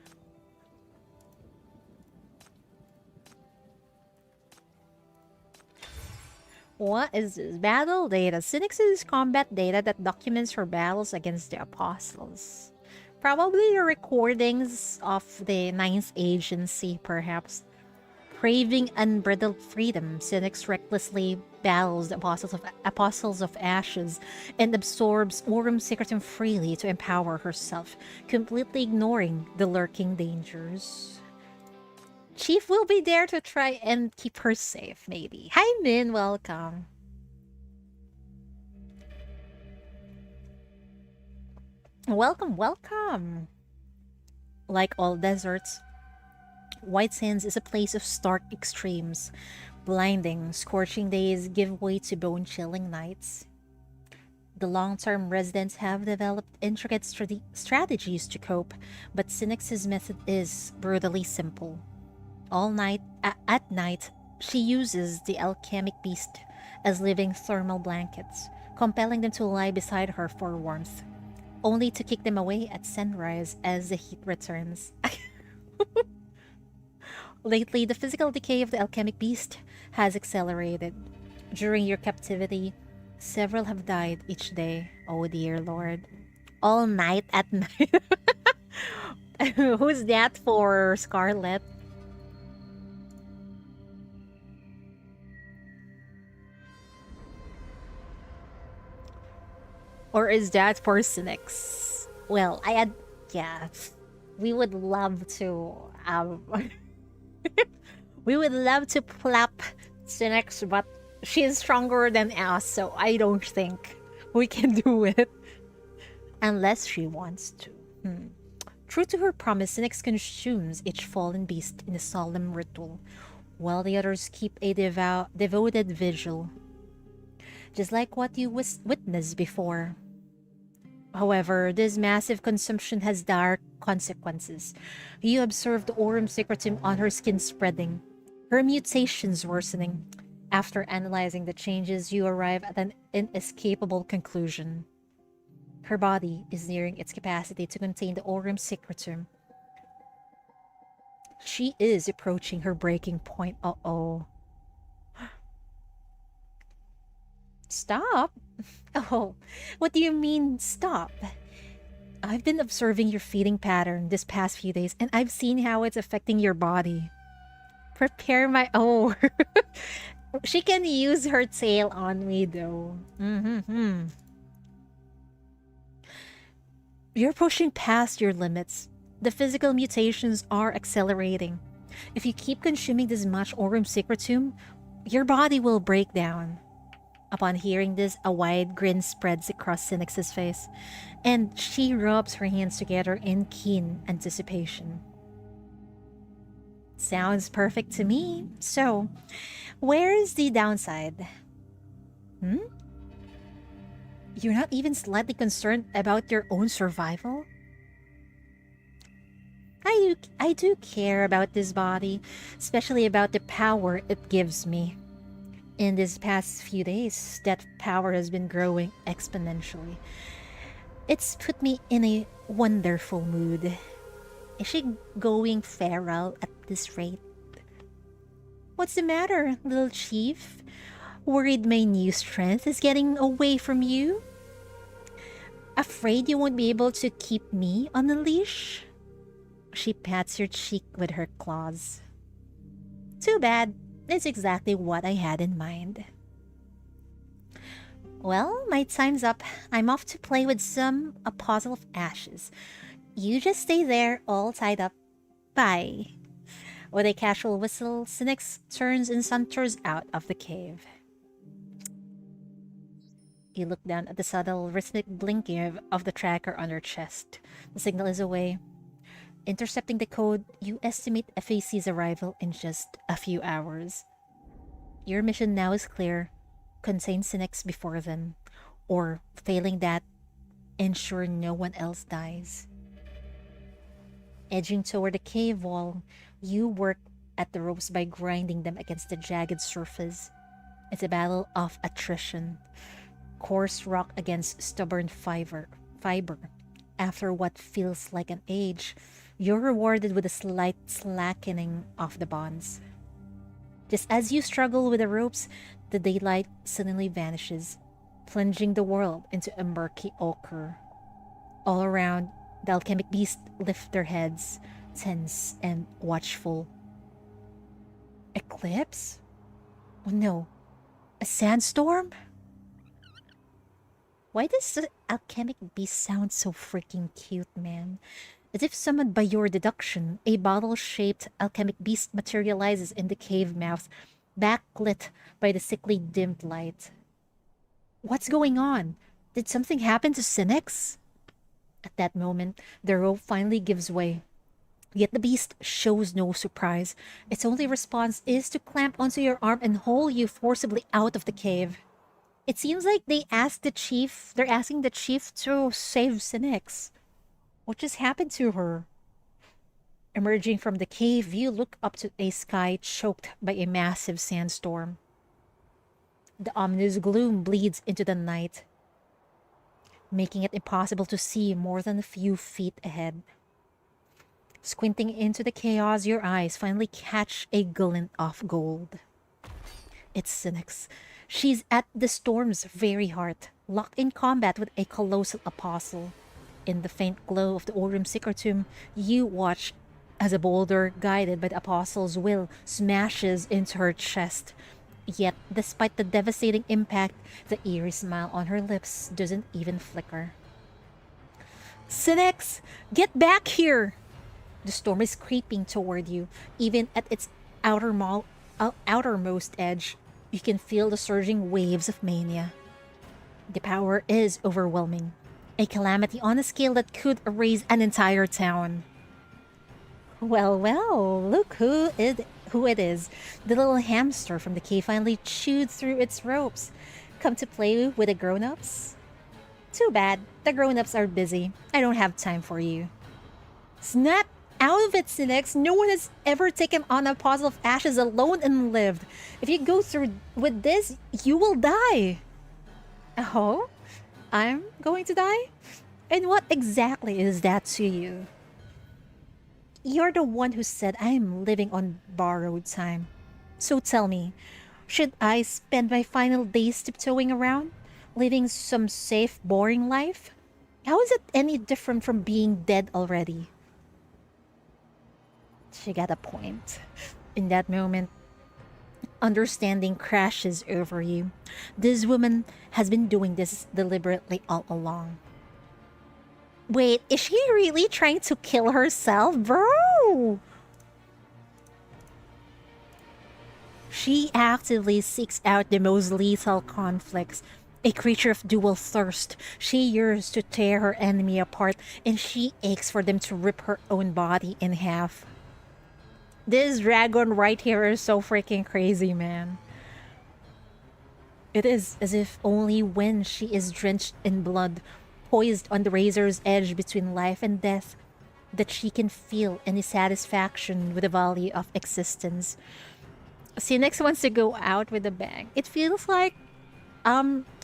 What is this? Battle data. Synex combat data that documents her battles against the Apostles. Probably the recordings of the Ninth Agency, perhaps. Craving unbridled freedom, Synex recklessly battles the Apostles of Ashes and absorbs Aurum Secretum freely to empower herself, completely ignoring the lurking dangers. Chief will be there to try and keep her safe, maybe. Hi, Min. Welcome. Welcome, welcome. Like all deserts, White Sands is a place of stark extremes. Blinding, scorching days give way to bone-chilling nights. The long-term residents have developed intricate strategies to cope, but Synex's method is brutally simple. At night, she uses the alchemic beast as living thermal blankets, compelling them to lie beside her for warmth, only to kick them away at sunrise as the heat returns. Lately, the physical decay of the alchemic beast has accelerated. During your captivity, several have died each day. Oh dear lord. All night at night. Who's that for, Scarlet? Or is that for Synex? Well, yeah. We would love to, we would love to plap Synex, but she's stronger than us, so I don't think we can do it. Unless she wants to. True to her promise, Synex consumes each fallen beast in a solemn ritual, while the others keep a devoted vigil. Just like what you witnessed before. However, this massive consumption has dark consequences. You observe the Aurum Secretum on her skin spreading, her mutations worsening. After analyzing the changes, you arrive at an inescapable conclusion. Her body is nearing its capacity to contain the Aurum Secretum. She is approaching her breaking point. Uh-oh. Stop? Oh, what do you mean, stop? I've been observing your feeding pattern this past few days, and I've seen how it's affecting your body. Prepare my... Oh. She can use her tail on me, though. You're pushing past your limits. The physical mutations are accelerating. If you keep consuming this much Aurum Secretum, your body will break down. Upon hearing this, a wide grin spreads across Synex's face, and she rubs her hands together in keen anticipation. Sounds perfect to me. So, where is the downside? You're not even slightly concerned about your own survival? I do care about this body, especially about the power it gives me. In these past few days, that power has been growing exponentially. It's put me in a wonderful mood. Is she going feral at this rate? What's the matter, little chief? Worried my new strength is getting away from you? Afraid you won't be able to keep me on a leash? She pats your cheek with her claws. Too bad. It's exactly what I had in mind. Well, my time's up. I'm off to play with some Apostle of Ashes. You just stay there, all tied up. Bye. With a casual whistle, Synex turns and saunters out of the cave. You look down at the subtle, rhythmic blinking of the tracker on her chest. The signal is away. Intercepting the code, you estimate FAC's arrival in just a few hours. Your mission now is clear. Contain Synex before then. Or, failing that, ensure no one else dies. Edging toward the cave wall, you work at the ropes by grinding them against the jagged surface. It's a battle of attrition. Coarse rock against stubborn fiber. After what feels like an age, you're rewarded with a slight slackening of the bonds. Just as you struggle with the ropes, the daylight suddenly vanishes, plunging the world into a murky ochre. All around, the alchemic beasts lift their heads, tense and watchful. Eclipse? Oh no, a sandstorm? Why does the alchemic beast sound so freaking cute, man? As if summoned by your deduction, a bottle-shaped alchemic beast materializes in the cave mouth, backlit by the sickly dimmed light. What's going on? Did something happen to Synex? At that moment, the rope finally gives way. Yet the beast shows no surprise. Its only response is to clamp onto your arm and haul you forcibly out of the cave. It seems like they're asking the chief to save Synex. What just happened to her? Emerging from the cave, you look up to a sky choked by a massive sandstorm. The ominous gloom bleeds into the night, making it impossible to see more than a few feet ahead. Squinting into the chaos, your eyes finally catch a glint of gold. It's Synex. She's at the storm's very heart, locked in combat with a colossal apostle. In the faint glow of the Aurum Secretum, you watch as a boulder, guided by the apostle's will, smashes into her chest. Yet, despite the devastating impact, the eerie smile on her lips doesn't even flicker. Synex, get back here! The storm is creeping toward you, even at its outermost edge. You can feel the surging waves of mania. The power is overwhelming. A calamity on a scale that could erase an entire town. Well, look who it is. The little hamster from the cave finally chewed through its ropes. Come to play with the grown-ups? Too bad. The grown-ups are busy. I don't have time for you. Snap out of it, Synex. No one has ever taken on a puzzle of ashes alone and lived. If you go through with this, you will die. Oh? I'm going to die? And what exactly is that to you? You're the one who said I'm living on borrowed time. So tell me, should I spend my final days tiptoeing around, living some safe, boring life? How is it any different from being dead already? She got a point. In that moment, understanding crashes over you. This woman has been doing this deliberately all along. Wait, is she really trying to kill herself, bro? She actively seeks out the most lethal conflicts. A creature of dual thirst, she yearns to tear her enemy apart, and she aches for them to rip her own body in half. This dragon right here is so freaking crazy, man. It is as if only when she is drenched in blood, poised on the razor's edge between life and death, that she can feel any satisfaction with the value of existence. Synex wants to go out with a bang. It feels like,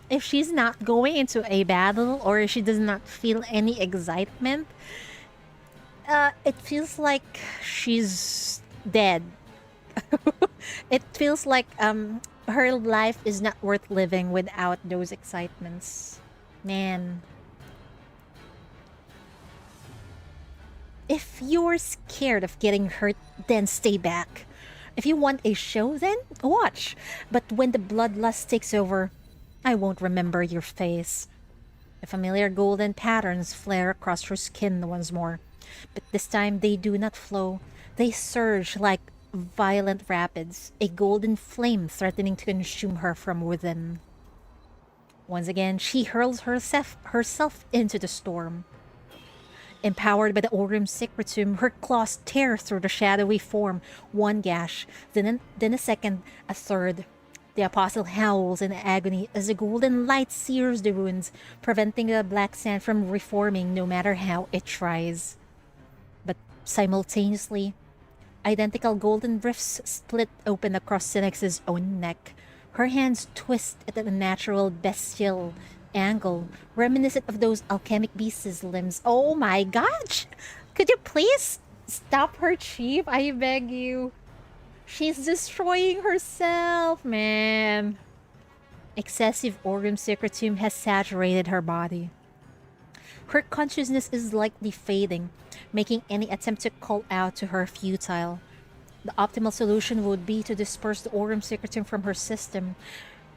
if she's not going into a battle or if she does not feel any excitement, it feels like she's dead. It feels like her life is not worth living without those excitements. Man. If you're scared of getting hurt, then stay back. If you want a show, then watch. But when the bloodlust takes over, I won't remember your face. The familiar golden patterns flare across her skin once more. But this time they do not flow. They surge like violent rapids, a golden flame threatening to consume her from within. Once again, she hurls herself into the storm. Empowered by the Aurum Secretum, her claws tear through the shadowy form. One gash, then a second, a third. The apostle howls in agony as the golden light sears the wounds, preventing the black sand from reforming no matter how it tries. But simultaneously, identical golden rifts split open across Synex's own neck. Her hands twist at an unnatural bestial angle, reminiscent of those alchemic beasts' limbs. Oh my gosh! Could you please stop her, Chief? I beg you. She's destroying herself, man. Excessive Aurum Secretum has saturated her body. Her consciousness is likely fading, making any attempt to call out to her futile. The optimal solution would be to disperse the Aurum Secretum from her system,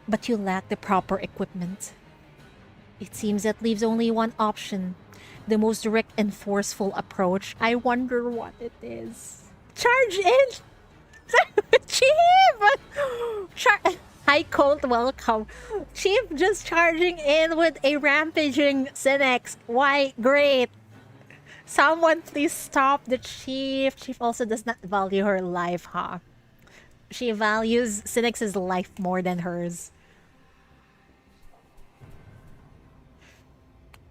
but you lack the proper equipment. It seems that leaves only one option, the most direct and forceful approach. I wonder what it is. Charge in! Chief! Hi, Colt, welcome. Chief just charging in with a rampaging Synex. Why, great. Someone please stop the Chief. Chief also does not value her life, huh? She values Synex's life more than hers.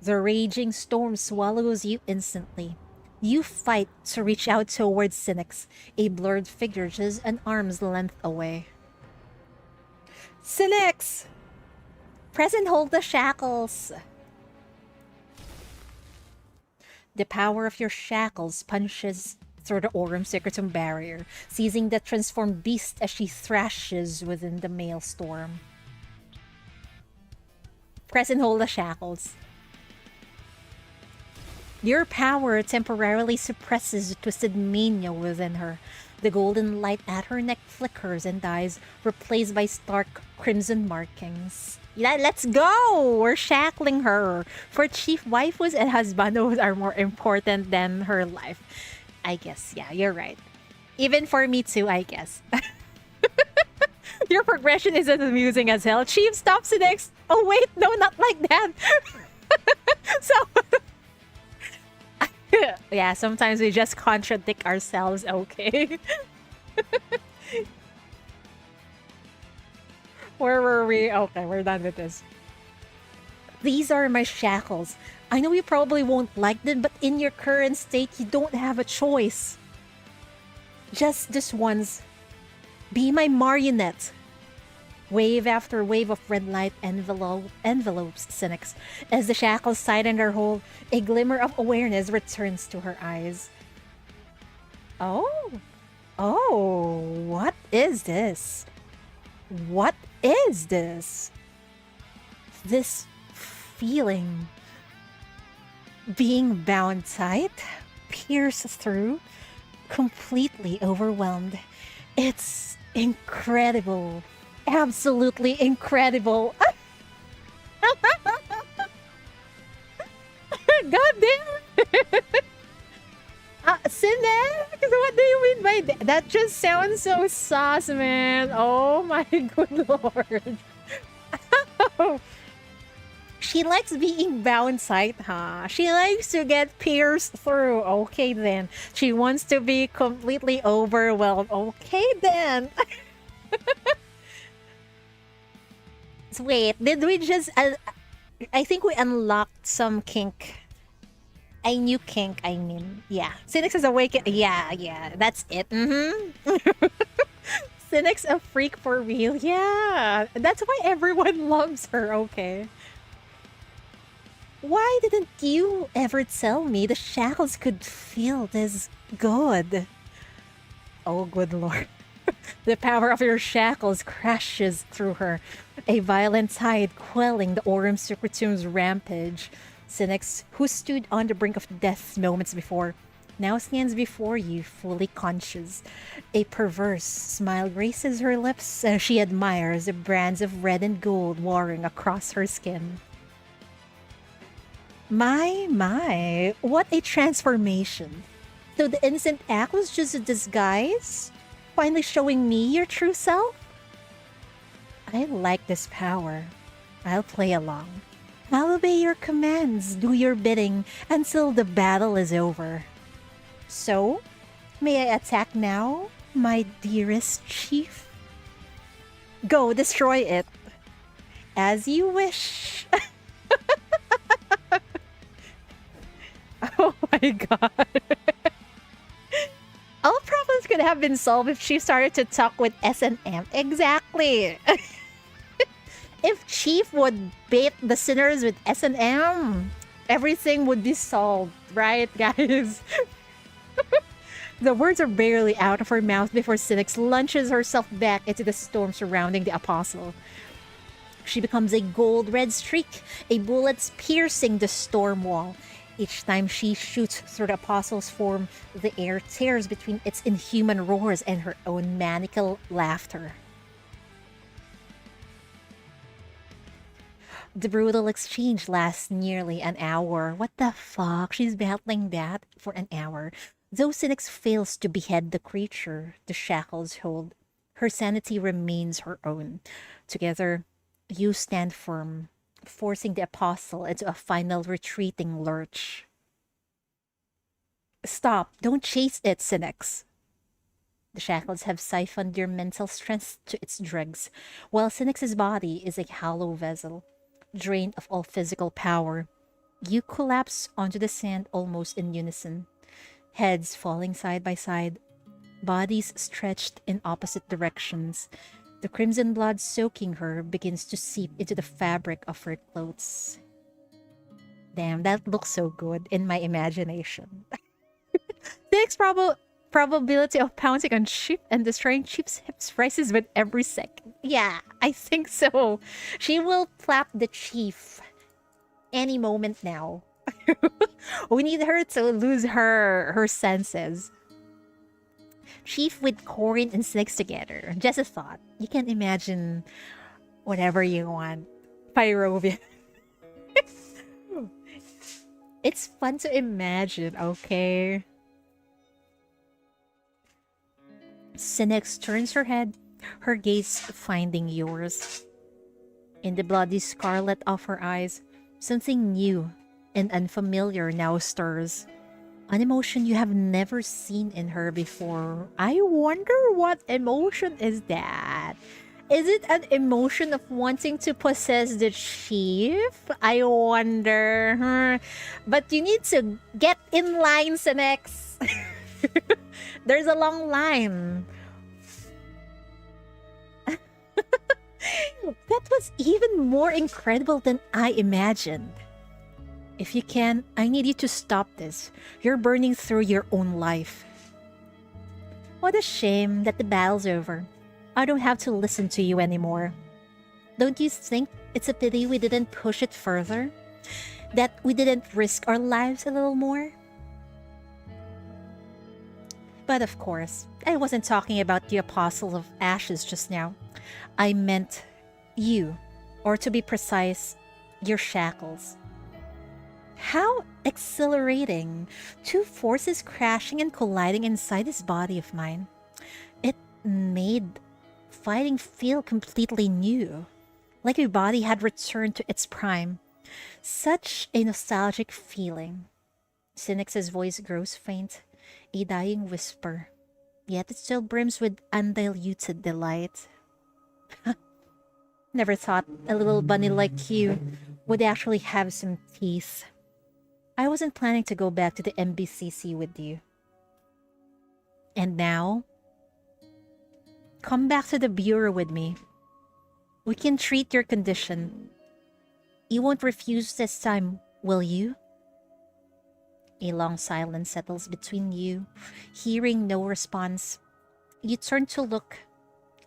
The raging storm swallows you instantly. You fight to reach out towards Synex, a blurred figure just an arm's length away. Synex! Press and hold the shackles. The power of your shackles punches through the Aurum Secretum barrier, seizing the transformed beast as she thrashes within the maelstrom. Press and hold the shackles. Your power temporarily suppresses the twisted mania within her. The golden light at her neck flickers and dies, replaced by stark crimson markings. Yeah, let's go! We're shackling her. For Chief, waifus and husbandos are more important than her life. I guess, yeah, you're right. Even for me too, I guess. Your progression isn't amusing as hell. Chief, stop Synex! Oh wait, no, not like that! So... yeah, sometimes we just contradict ourselves, okay? Where were we? Okay, we're done with this. These are my shackles. I know you probably won't like them, but in your current state, you don't have a choice. Just this once. Be my marionette. Wave after wave of red light envelopes Synex. As the shackles tighten their hold, a glimmer of awareness returns to her eyes. Oh, what is this? What is this? This feeling, being bound tight, pierced through, completely overwhelmed. It's incredible. Absolutely incredible. God damn. Synex, what do you mean by that? That just sounds so sus, man. Oh my good lord. She likes being bound tight, huh? She likes to get pierced through. Okay then. She wants to be completely overwhelmed. Okay then. Wait, did we just... I think we unlocked some kink. A new kink, I mean. Yeah. Synex is awake. Yeah. That's it. Synex a freak for real. Yeah. That's why everyone loves her, okay. Why didn't you ever tell me the shackles could feel this good? Oh, good lord. The power of your shackles crashes through her, a violent tide quelling the Aurum Secretum's rampage. Synex, who stood on the brink of death moments before, now stands before you, fully conscious. A perverse smile graces her lips as she admires the brands of red and gold warring across her skin. My, what a transformation. So the innocent act was just a disguise? Finally showing me your true self? I like this power. I'll play along. I'll obey your commands, do your bidding until the battle is over. So, may I attack now, my dearest chief? Go, destroy it. As you wish. Oh my god. All problems could have been solved if she started to talk with S&M. Exactly. If Chief would bait the sinners with S&M, everything would be solved, right, guys? The words are barely out of her mouth before Synex launches herself back into the storm surrounding the apostle. She becomes a gold-red streak, a bullet piercing the storm wall. Each time she shoots through the apostle's form, the air tears between its inhuman roars and her own maniacal laughter. The brutal exchange lasts nearly an hour. What the fuck? She's battling that for an hour. Though Synex fails to behead the creature the shackles hold, her sanity remains her own. Together, you stand firm, forcing the apostle into a final retreating lurch. Stop! Don't chase it, Synex! The shackles have siphoned your mental strength to its dregs, while Synex's body is a hollow vessel, drained of all physical power. You collapse onto the sand almost in unison, heads falling side by side, bodies stretched in opposite directions. The crimson blood soaking her begins to seep into the fabric of her clothes. Damn, that looks so good in my imagination. The probability of pouncing on Chief and destroying Chief's hips rises with every second. Yeah, I think so. She will flap the Chief any moment now. We need her to lose her senses. Chief with Corin and Synex together. Just a thought. You can imagine whatever you want. Pyrovia. It's fun to imagine, okay? Synex turns her head, her gaze finding yours. In the bloody scarlet of her eyes, something new and unfamiliar now stirs. An emotion you have never seen in her before. I wonder what emotion is that? Is it an emotion of wanting to possess the chief? I wonder. But you need to get in line, Synex. There's a long line. That was even more incredible than I imagined. If you can, I need you to stop this. You're burning through your own life. What a shame that the battle's over. I don't have to listen to you anymore. Don't you think it's a pity we didn't push it further? That we didn't risk our lives a little more? But of course, I wasn't talking about the Apostle of Ashes just now. I meant you, or to be precise, your shackles. How exhilarating! Two forces crashing and colliding inside this body of mine. It made fighting feel completely new, like my body had returned to its prime. Such a nostalgic feeling. Synex's voice grows faint, a dying whisper, yet it still brims with undiluted delight. Never thought a little bunny like you would actually have some teeth. I wasn't planning to go back to the MBCC with you. And now, come back to the Bureau with me. We can treat your condition. You won't refuse this time, will you? A long silence settles between you. Hearing no response, you turn to look,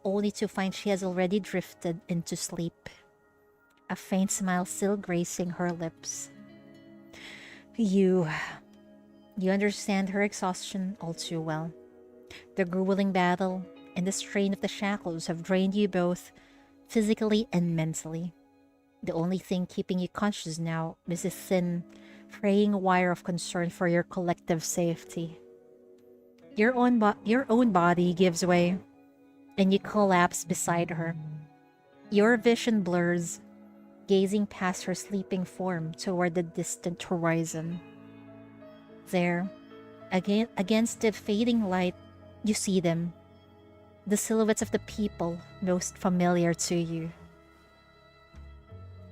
only to find she has already drifted into sleep. A faint smile still gracing her lips. You understand her exhaustion all too well. The grueling battle and the strain of the shackles have drained you both physically and mentally. The only thing keeping you conscious now is a thin, fraying wire of concern for your collective safety. Your own body gives way, and you collapse beside her. Your vision blurs, gazing past her sleeping form toward the distant horizon. There, again against the fading light, you see them, the silhouettes of the people most familiar to you.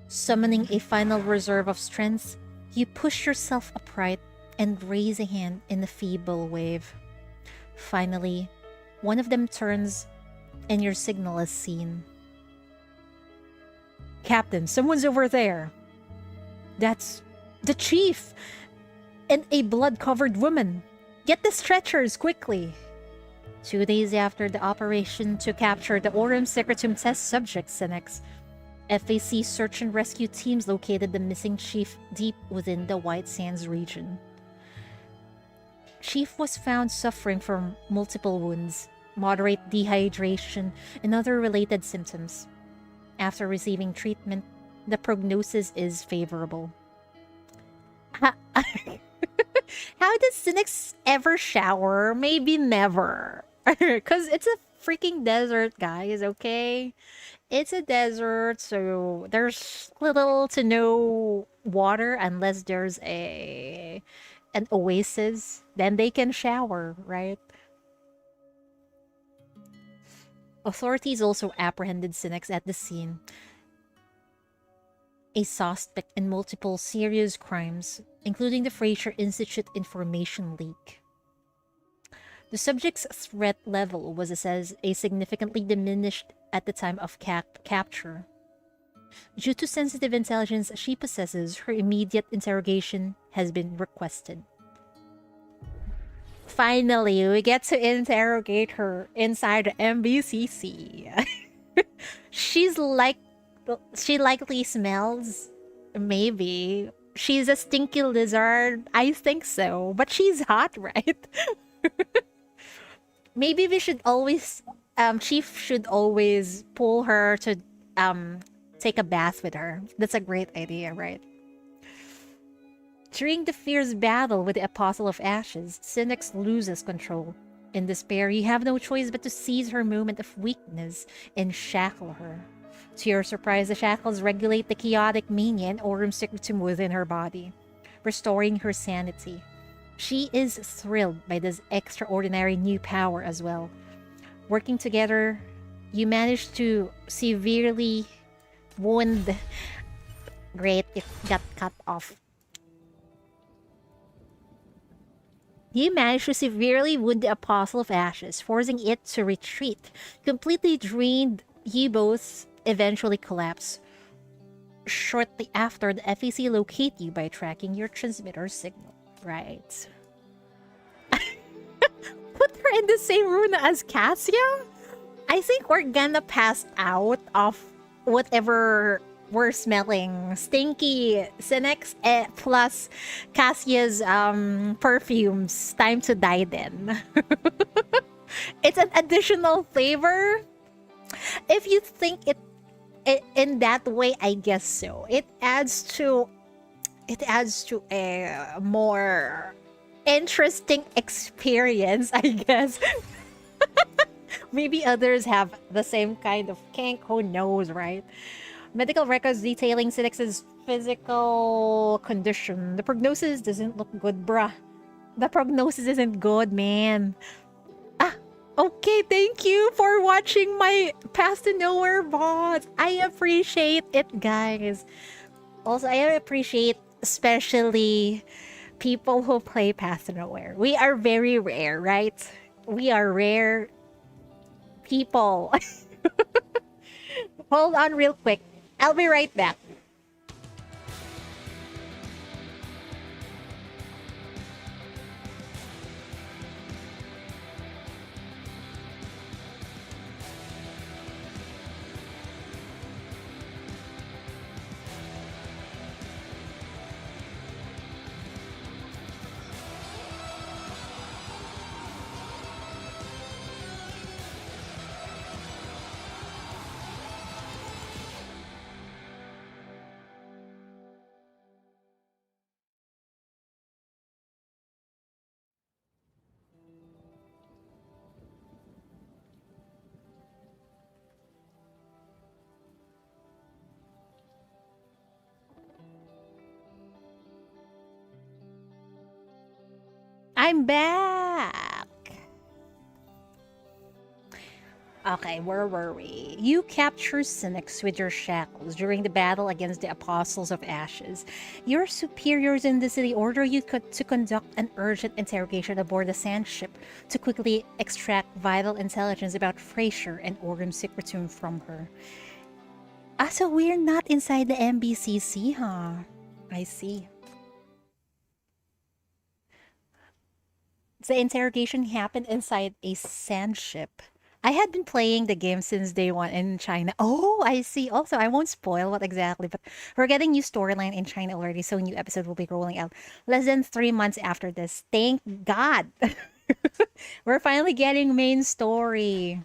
Summoning a final reserve of strength, you push yourself upright and raise a hand in a feeble wave. Finally, one of them turns, and your signal is seen. Captain, someone's over there. That's the chief! And a blood-covered woman. Get the stretchers, quickly! 2 days after the operation to capture the Aurum Secretum test subject, Synex, FAC search and rescue teams located the missing chief deep within the White Sands region. Chief was found suffering from multiple wounds, moderate dehydration, and other related symptoms. After receiving treatment, the prognosis is favorable. How does Synex ever shower? Maybe never. Because it's a freaking desert, guys, okay? It's a desert, so there's little to no water unless there's an oasis. Then they can shower, right? Authorities also apprehended Synex at the scene, a suspect in multiple serious crimes, including the Fraser Institute information leak. The subject's threat level was assessed as significantly diminished at the time of capture. Due to sensitive intelligence she possesses, her immediate interrogation has been requested. Finally, we get to interrogate her inside the MBCC. She likely smells. Maybe. She's a stinky lizard. I think so. But she's hot, right? Maybe we should always... Chief should always pull her to take a bath with her. That's a great idea, right? During the fierce battle with the Apostle of Ashes, Synex loses control. In despair, you have no choice but to seize her moment of weakness and shackle her. To your surprise, the shackles regulate the chaotic mania and Aurum Secretum within her body, restoring her sanity. She is thrilled by this extraordinary new power as well. Working together, you manage to severely wound... Great, it got cut off. You manage to severely wound the Apostle of Ashes, forcing it to retreat. Completely drained, you both eventually collapse. Shortly after, the FEC locate you by tracking your transmitter signal. Right. Put her in the same room as Cassia? I think we're gonna pass out of whatever we're smelling. Stinky Synex plus Cassia's perfumes. Time to die then. It's an additional flavor. If you think it in that way, I guess so. It adds to a more interesting experience, I guess. Maybe others have the same kind of kink, who knows, right? Medical records detailing Synex's physical condition. The prognosis doesn't look good, bruh. The prognosis isn't good, man. Okay, thank you for watching my Path to Nowhere VOD. I appreciate it, guys. Also, I appreciate especially people who play Path to Nowhere. We are very rare, right? We are rare people. Hold on real quick. I'll be right back. I'm back! Okay, where were we? You capture Synex with your shackles during the battle against the Apostles of Ashes. Your superiors in the city order you to conduct an urgent interrogation aboard the sand ship to quickly extract vital intelligence about Frasier and Orgrim Secretum from her. Ah, so we're not inside the MBCC, huh? I see. The interrogation happened inside a sand ship. I had been playing the game since day one in China. Oh, I see. Also, I won't spoil what exactly, but we're getting new storyline in China already, so a new episode will be rolling out less than 3 months after this. Thank God. We're finally getting main story.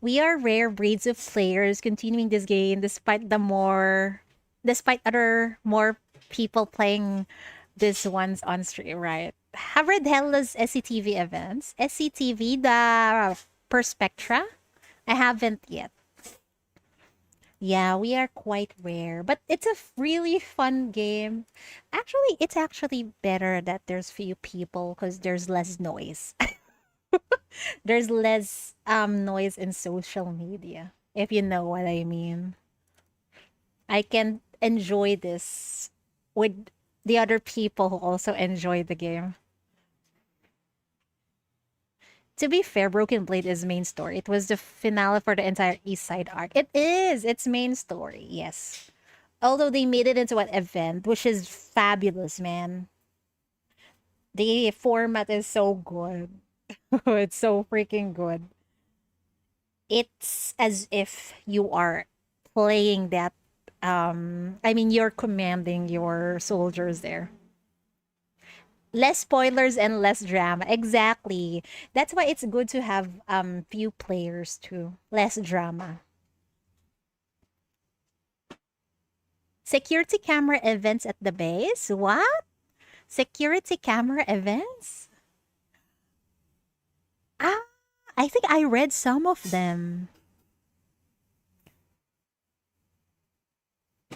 We are rare breeds of players continuing this game despite other more people playing this ones on stream, right? Have read Hella's SCTV events. SCTV, the Perspectra? I haven't yet. Yeah, we are quite rare, but it's a really fun game. Actually, it's actually better that there's few people because there's less noise. There's less noise in social media, if you know what I mean. I can enjoy this with the other people who also enjoy the game. To be fair, Broken Blade is main story. It was the finale for the entire East Side arc. It is! It's main story, yes. Although they made it into an event, which is fabulous, man. The format is so good. It's so freaking good. It's as if you are playing that. I mean, you're commanding your soldiers there. Less spoilers and less drama. Exactly. That's why it's good to have few players too. Less drama. Security camera events at the base? What? Security camera events? Ah, I think I read some of them.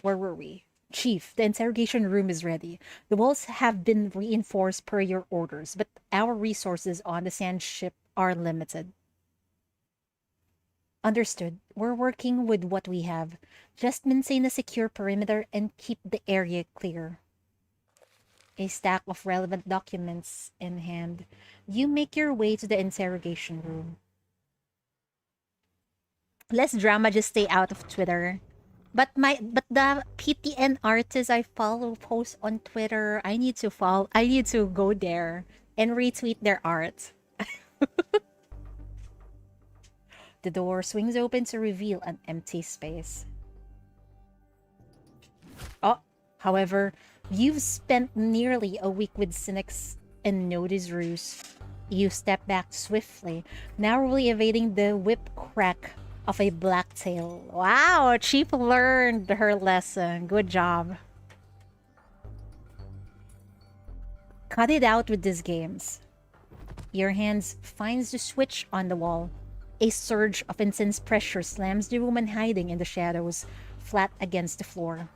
Where were we? Chief, the interrogation room is ready. The walls have been reinforced per your orders, but our resources on the sand ship are limited. Understood. We're working with what we have. Just maintain a secure perimeter and keep the area clear. A stack of relevant documents in hand. You make your way to the interrogation room. Less drama, just stay out of Twitter. But the PTN artists I follow post on Twitter. I need to go there and retweet their art. The door swings open to reveal an empty space. Oh, however, you've spent nearly a week with Synex and know this ruse. You step back swiftly, narrowly evading the whip crack of a blacktail. Wow, Chief learned her lesson. Good job. Cut it out with these games. Your hands finds the switch on the wall. A surge of intense pressure slams the woman hiding in the shadows, flat against the floor.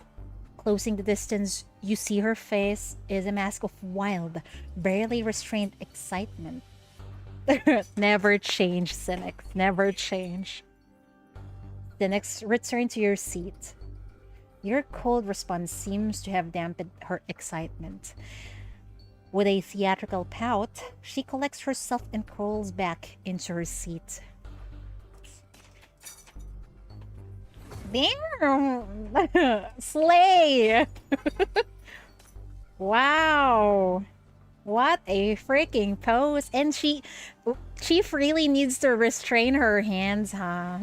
Closing the distance, you see her face is a mask of wild, barely restrained excitement. Never change, Synex. Never change. Synex, return to your seat. Your cold response seems to have dampened her excitement. With a theatrical pout, she collects herself and crawls back into her seat. Damn! Slay! Wow! What a freaking pose! And she really needs to restrain her hands, huh?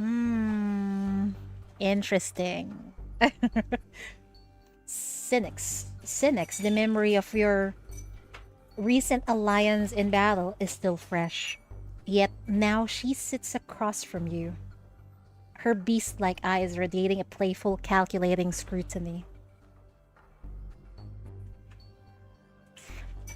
Interesting. Synex, the memory of your recent alliance in battle is still fresh. Yet now she sits across from you. Her beast-like eyes radiating a playful, calculating scrutiny.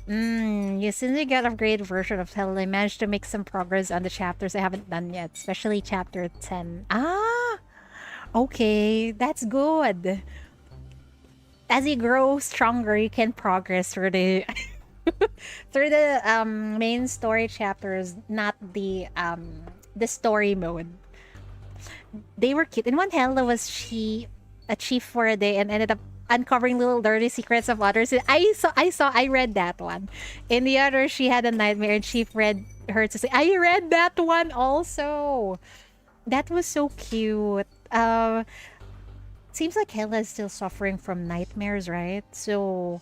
You seem to get a great version of Hell. I managed to make some progress on the chapters I haven't done yet, especially chapter 10. Ah! Okay, that's good. As you grow stronger, you can progress through the Through the main story chapters, not the story mode. They were cute. In one, Hella was she a chief for a day and ended up uncovering little dirty secrets of others. I read that one. In the other, she had a nightmare and Chief read her to say, I read that one also. That was so cute. Seems like Hella is still suffering from nightmares, right? So,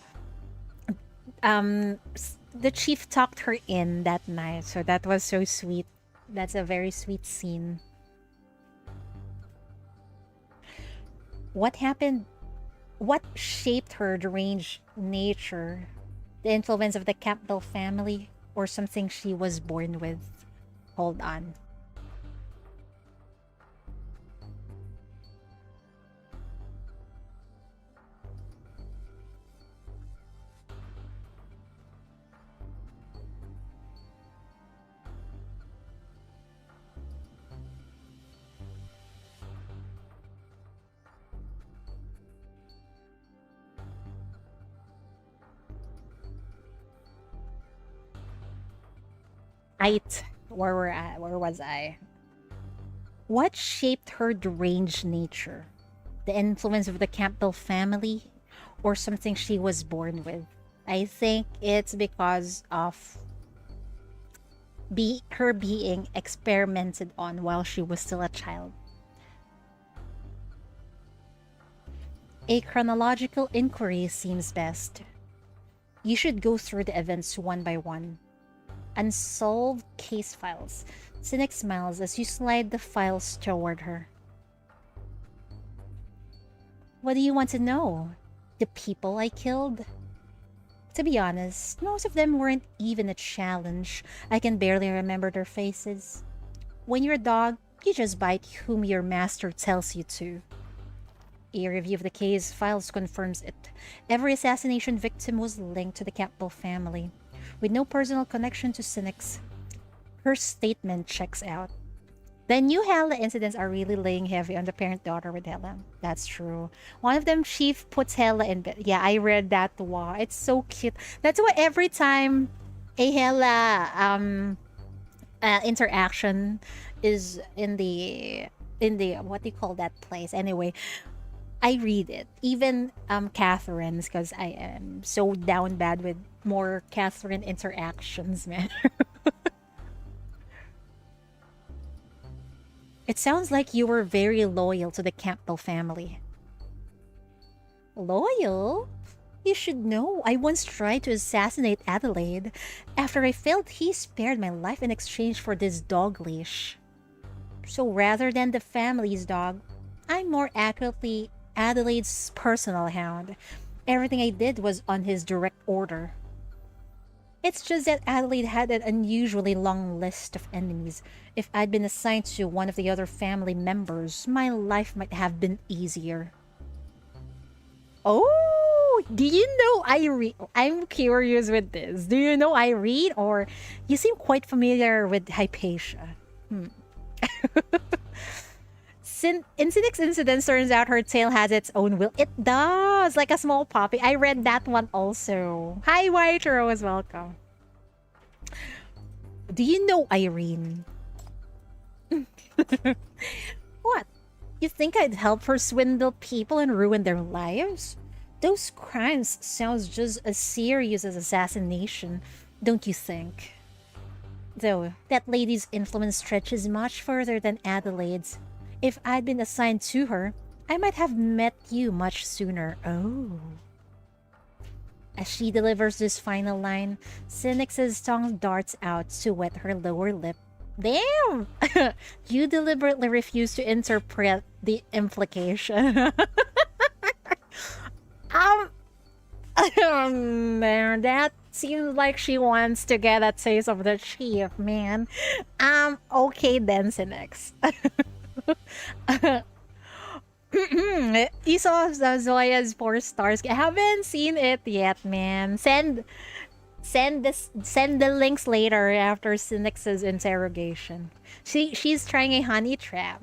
the chief talked her in that night, so that was so sweet. That's a very sweet scene. What happened? What shaped her deranged nature? The influence of the Campbell family, or something she was born with? Hold on. Where was I? What shaped her deranged nature? The influence of the Campbell family, or something she was born with? I think it's because of her being experimented on while she was still a child. A chronological inquiry seems best. You should go through the events one by one. Unsolved case files. Synex smiles as you slide the files toward her. What do you want to know? The people I killed? To be honest, most of them weren't even a challenge. I can barely remember their faces. When you're a dog, you just bite whom your master tells you to. A review of the case files confirms it. Every assassination victim was linked to the Campbell family, with no personal connection to Synex. Her statement checks out. The new Hella incidents are really laying heavy on the parent-daughter with Hella. That's true. One of them, Chief puts Hella in bed. Yeah, I read that. Wow, it's so cute. That's why every time a Hella interaction is in the what do you call that place? Anyway, I read it. Even Catherine's, because I am so down bad with more Catherine interactions, man. It sounds like you were very loyal to the Campbell family. Loyal? You should know, I once tried to assassinate Adelaide. After I failed, he spared my life in exchange for this dog leash. So rather than the family's dog, I'm more accurately Adelaide's personal hound. Everything I did was on his direct order. It's just that Adelaide had an unusually long list of enemies. If I'd been assigned to one of the other family members, my life might have been easier. Oh, do you know I read? I'm curious with this. Do you know I read, or you seem quite familiar with Hypatia? In Synex incidents, turns out her tail has its own will. It does, like a small puppy. I read that one also. Hi, White Rose, welcome. Do you know Irene? What? You think I'd help her swindle people and ruin their lives? Those crimes sounds just as serious as assassination, don't you think? Though, that lady's influence stretches much further than Adelaide's. If I'd been assigned to her, I might have met you much sooner. Oh. As she delivers this final line, Synex's tongue darts out to wet her lower lip. Damn! You deliberately refuse to interpret the implication. Man, that seems like she wants to get a taste of the chief, man. Okay then, Synex. You saw Zoya's 4 stars. I haven't seen it yet, man. Send the links later after Synex's interrogation. She's trying a honey trap.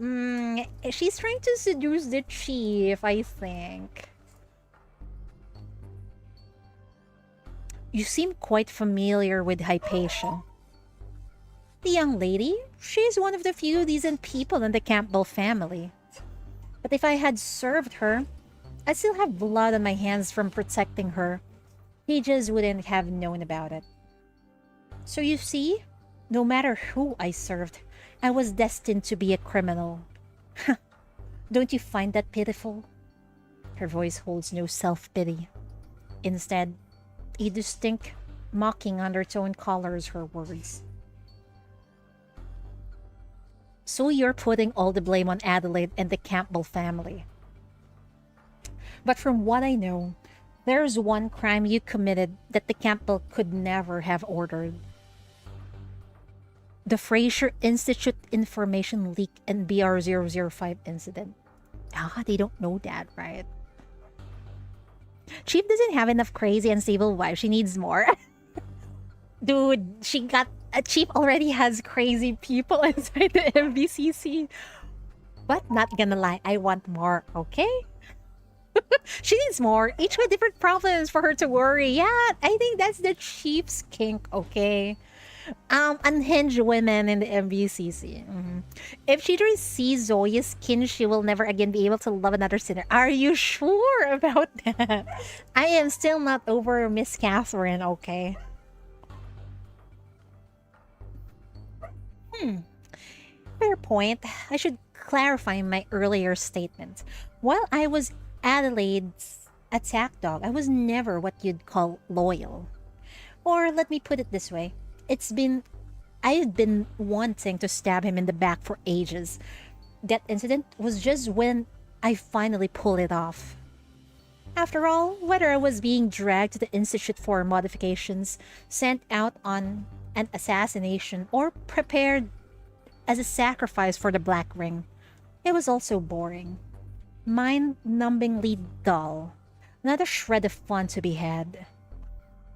She's trying to seduce the chief, I think. You seem quite familiar with Hypatia. The young lady? She's one of the few decent people in the Campbell family. But if I had served her, I'd still have blood on my hands from protecting her. He just wouldn't have known about it. So you see, no matter who I served, I was destined to be a criminal. Don't you find that pitiful? Her voice holds no self-pity. Instead, a distinct, mocking undertone colors her words. So you're putting all the blame on Adelaide and the Campbell family. But from what I know, there's one crime you committed that the Campbell could never have ordered. The Fraser Institute information leak and BR005 incident. They don't know that, right? Chief doesn't have enough crazy and stable wives. She needs more. Dude, Chief already has crazy people inside the MVCC. But not gonna lie, I want more, okay? She needs more, each with different problems for her to worry. Yeah, I think that's the Chief's kink, okay? Unhinged women in the MVCC. If she sees Zoya's skin, she will never again be able to love another sinner. Are you sure about that? I am still not over Miss Catherine, okay? Fair point. I should clarify my earlier statement. While I was Adelaide's attack dog, I was never what you'd call loyal. Or let me put it this way. I've been wanting to stab him in the back for ages. That incident was just when I finally pulled it off. After all, whether I was being dragged to the Institute for modifications, sent out on an assassination, or prepared as a sacrifice for the Black Ring, it was also boring. Mind-numbingly dull. Not a shred of fun to be had.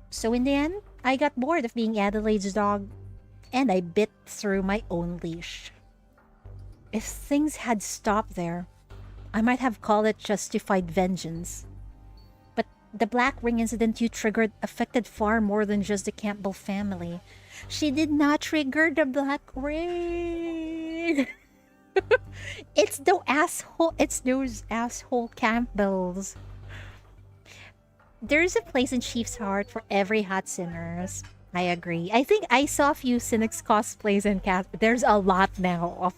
So in the end, I got bored of being Adelaide's dog, and I bit through my own leash. If things had stopped there, I might have called it justified vengeance. But the Black Ring incident you triggered affected far more than just the Campbell family. She did not trigger the Black Ring. It's those asshole Campbells. There's a place in Chief's heart for every hot sinners. I agree. I think I saw a few Synex cosplays and there's a lot now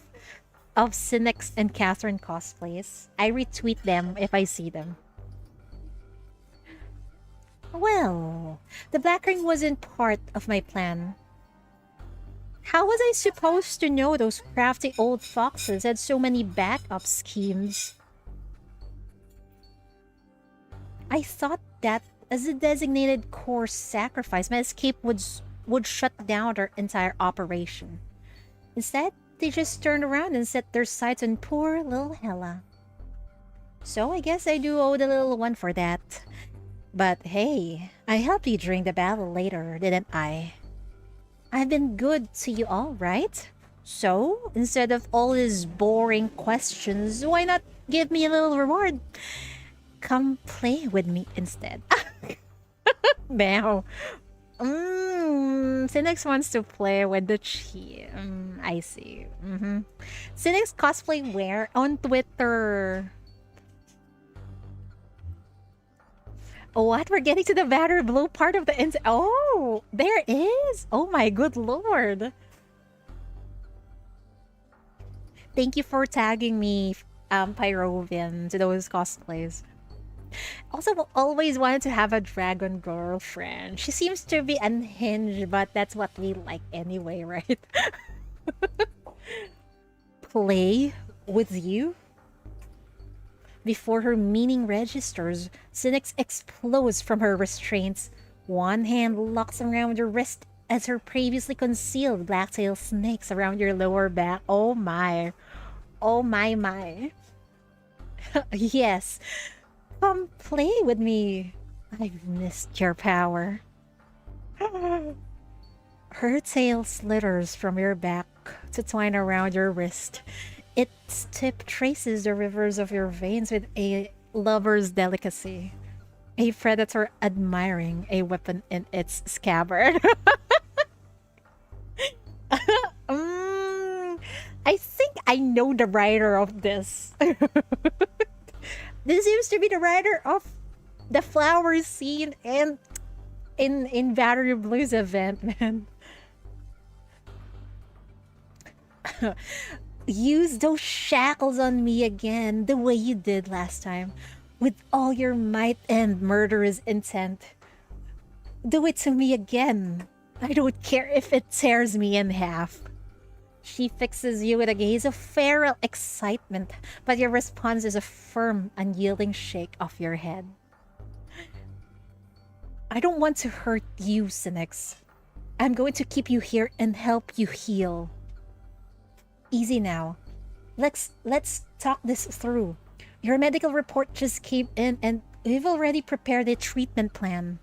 of Synex and Catherine cosplays. I retweet them if I see them. Well, the Black Ring wasn't part of my plan. How was I supposed to know those crafty old foxes had so many backup schemes? I thought that as a designated course sacrifice, my escape would shut down their entire operation. Instead, they just turned around and set their sights on poor little Hella. So I guess I do owe the little one for that. But hey, I helped you during the battle later, didn't I? I've been good to you all, right? So, instead of all these boring questions, why not give me a little reward? Come play with me instead. Now, Synex wants to play with the chi. I see. Synex cosplay where? On Twitter. What? We're getting to the battery blue part of the Oh, there is. Oh my good lord. Thank you for tagging me, Pyrovian, to those cosplays. Also, always wanted to have a dragon girlfriend. She seems to be unhinged, but that's what we like anyway, right? Play with you? Before her meaning registers, Synex explodes from her restraints. One hand locks around your wrist as her previously concealed blacktail snakes around your lower back. Oh my. Oh my. Yes. Come play with me. I've missed your power. Her tail slithers from your back to twine around your wrist. Its tip traces the rivers of your veins with a lover's delicacy. A predator admiring a weapon in its scabbard. I think I know the writer of this. This seems to be the writer of the flower scene and in Battery Blues event, man. Use those shackles on me again, the way you did last time, with all your might and murderous intent. Do it to me again. I don't care if it tears me in half. She fixes you with a gaze of feral excitement, but your response is a firm, unyielding shake of your head. I don't want to hurt you, Synex. I'm going to keep you here and help you heal. Easy now. Let's talk this through. Your medical report just came in and we've already prepared a treatment plan.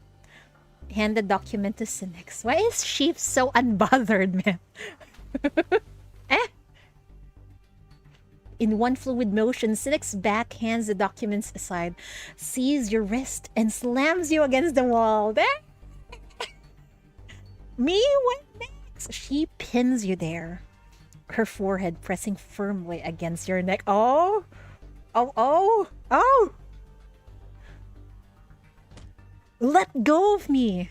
Hand the document to Synex. Why is she so unbothered, man? In one fluid motion, Synex backhands the documents aside, sees your wrist, and slams you against the wall. Me? What next? She pins you there, her forehead pressing firmly against your neck. Oh! Oh, oh! Oh! Let go of me!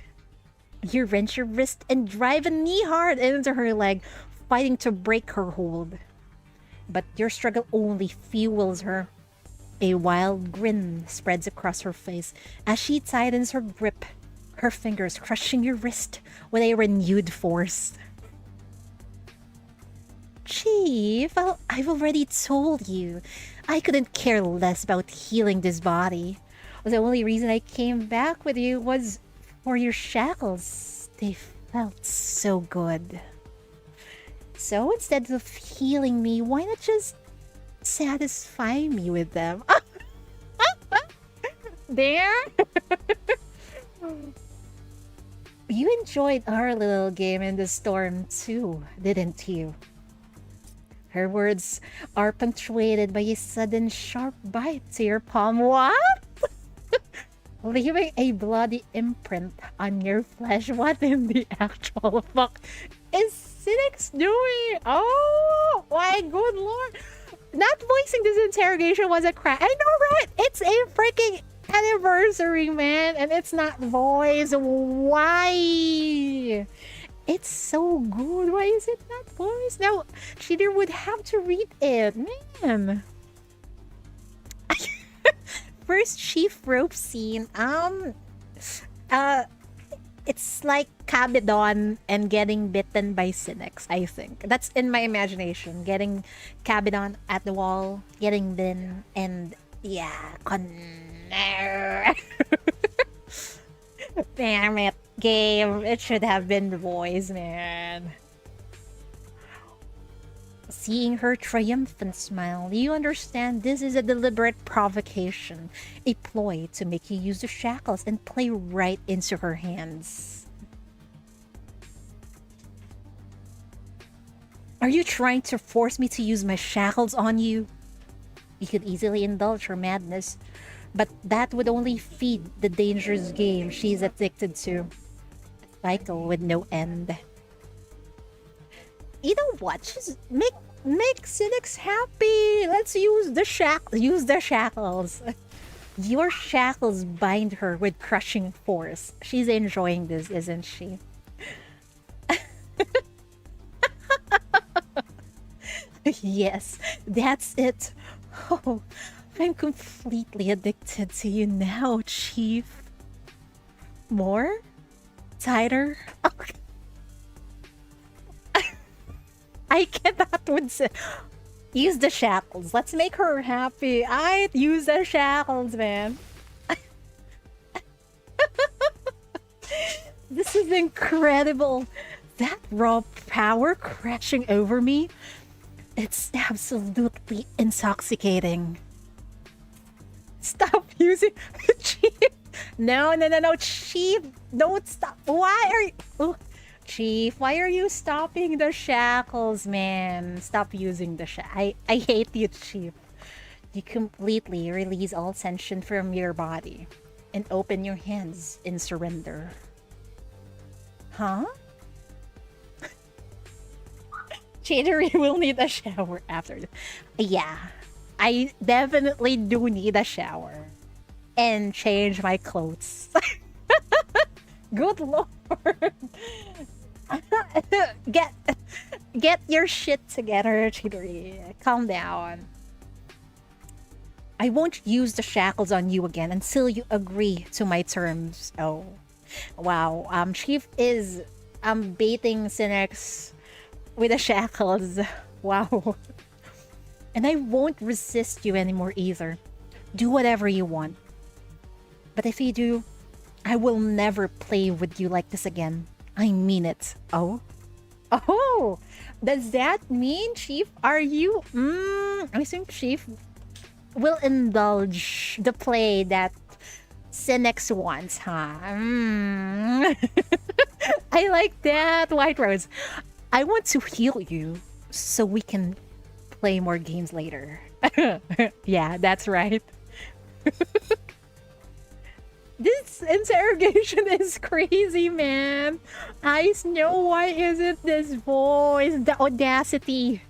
You wrench your wrist and drive a knee hard into her leg, fighting to break her hold. But your struggle only fuels her. A wild grin spreads across her face as she tightens her grip, her fingers crushing your wrist with a renewed force. Chief, I've already told you. I couldn't care less about healing this body. The only reason I came back with you was for your shackles. They felt so good. So instead of healing me, why not just satisfy me with them? There? You enjoyed our little game in the storm too, didn't you? Her words are punctuated by a sudden sharp bite to your palm. What? Leaving a bloody imprint on your flesh. What in the actual fuck is Synex doing? Oh, my good lord. Not voicing this interrogation was a crime. I know, right? It's a freaking anniversary, man. And it's not voice. Why? It's so good. Why is it not voice? Now, Cheater would have to read it. Man. First chief rope scene. It's like Cabedon and getting bitten by Synex, I think. That's in my imagination. Getting Cabedon at the wall, getting bitten, and yeah, damn it, game. It should have been the voice, man. Seeing her triumphant smile, you understand this is a deliberate provocation, a ploy to make you use the shackles and play right into her hands. Are you trying to force me to use my shackles on you? You could easily indulge her madness, but that would only feed the dangerous game she's addicted to. A cycle with no end. You know what? Just make Synex happy. Let's use the shackles. Your shackles bind her with crushing force. She's enjoying this, isn't she? Yes, that's it. Oh, I'm completely addicted to you now, Chief. More? Tighter? Okay. I cannot use the shackles. Let's make her happy. I'd use the shackles, man. This is incredible. That raw power crashing over me. It's absolutely intoxicating. Stop using Chief. No, Chief. Don't stop. Why are you... Oh. Chief, why are you stopping the shackles, man? Stop using the I hate you, Chief. You completely release all tension from your body. and open your hands in surrender. Huh? Chidori will need a shower after this. Yeah, I definitely do need a shower. And change my clothes. Good lord. Get your shit together, Chidori. Calm down. I won't use the shackles on you again until you agree to my terms. Oh. Wow. Chief is baiting Synex with the shackles. Wow. And I won't resist you anymore either. Do whatever you want. But if you do, I will never play with you like this again. I mean it. Oh? Oh! Does that mean, Chief, are you... I think Chief will indulge the play that Synex wants, huh? I like that, White Rose. I want to heal you so we can play more games later. Yeah, that's right. This interrogation is crazy, man. I know why isn't this voice, the audacity.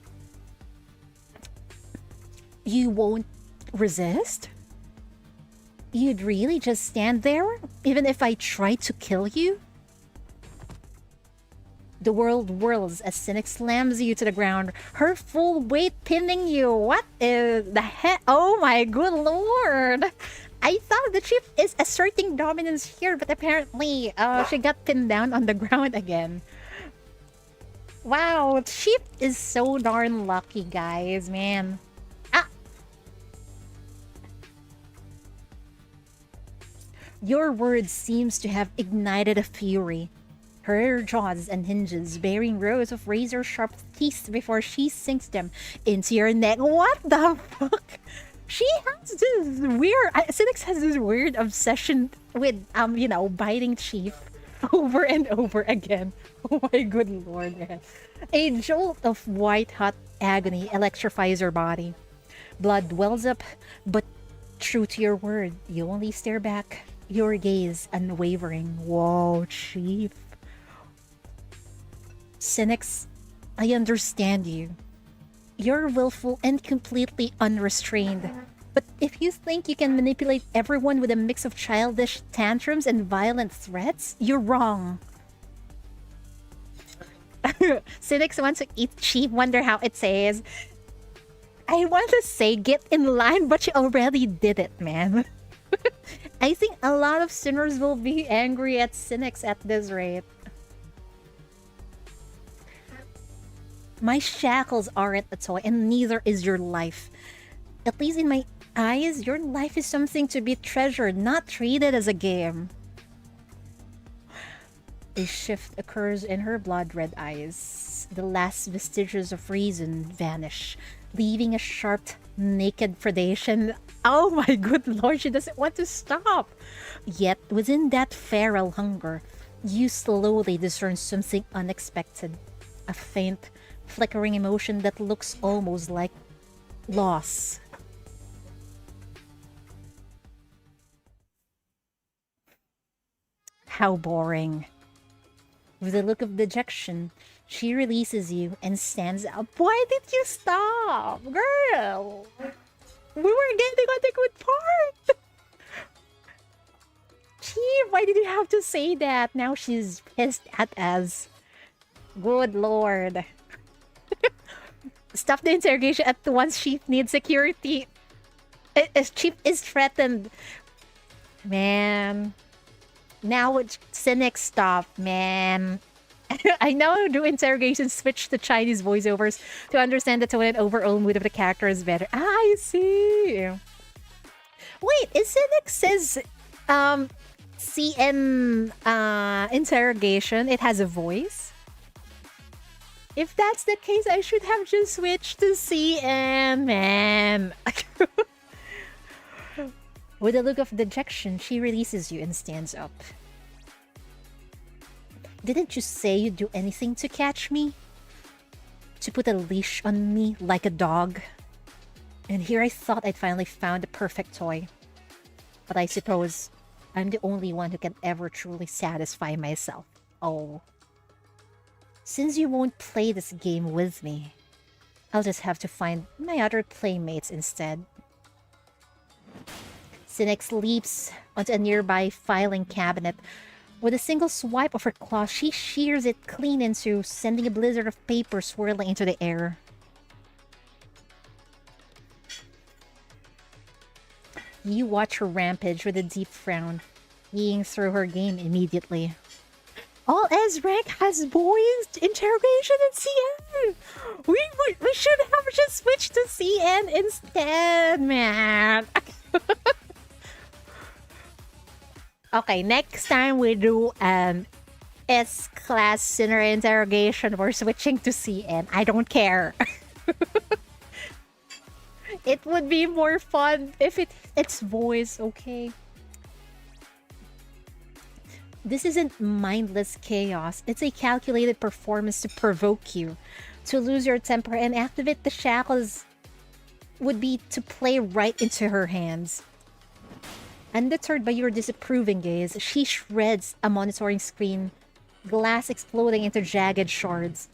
You won't resist? You'd really just stand there, even if I tried to kill you? The world whirls as Synex slams you to the ground, her full weight pinning you. What is the heck? Oh my good lord! I thought the Chief is asserting dominance here, but apparently she got pinned down on the ground again. Wow, Chief is so darn lucky, guys, man. Your words seems to have ignited a fury. Her jaws and hinges bearing rows of razor-sharp teeth before she sinks them into your neck. What the fuck? She has this weird... Synex has this weird obsession with, biting Chief over and over again. Oh my good lord, man. A jolt of white-hot agony electrifies your body. Blood wells up, but true to your word, you only stare back, your gaze unwavering. Whoa, Chief. Synex, I understand you. You're willful and completely unrestrained. But if you think you can manipulate everyone with a mix of childish tantrums and violent threats, you're wrong. Synex wants to eat Chief, wonder how it says. I want to say get in line, but you already did it, man. I think a lot of sinners will be angry at Synex at this rate. My shackles aren't a toy, and neither is your life. At least in my eyes, your life is something to be treasured, not treated as a game. A shift occurs in her blood-red eyes. The last vestiges of reason vanish, leaving a sharp, naked predation. Oh my good lord, she doesn't want to stop! Yet, within that feral hunger, you slowly discern something unexpected. A faint, flickering emotion that looks almost like loss. How boring. With a look of dejection, she releases you and stands up. Why did you stop, girl? We were getting on the good part. Chief, why did you have to say that? Now she's pissed at us. Good lord. Stop the interrogation at once. Chief needs security. Chief is threatened. Man. Now Synex stop, man. I now do interrogation switch to Chinese voiceovers to understand the tone and overall mood of the character is better. I see. Wait, is Synex's CN interrogation, it has a voice? If that's the case, I should have just switched to CN, man. With a look of dejection, she releases you and stands up. Didn't you say you'd do anything to catch me? To put a leash on me like a dog? And here I thought I'd finally found the perfect toy. But I suppose I'm the only one who can ever truly satisfy myself. Oh. Since you won't play this game with me, I'll just have to find my other playmates instead. Synex leaps onto a nearby filing cabinet. With a single swipe of her claw, she shears it clean into, sending a blizzard of paper swirling into the air. You watch her rampage with a deep frown, yeeing through her game immediately. All S rank has boys, interrogation, and CN! We should have just switched to CN instead, man! Okay, next time we do S-class sinner interrogation, we're switching to CN. I don't care. It would be more fun if it's voice, okay? This isn't mindless chaos. It's a calculated performance to provoke you, to lose your temper and activate the shackles would be to play right into her hands. Undeterred by your disapproving gaze, she shreds a monitoring screen, glass exploding into jagged shards.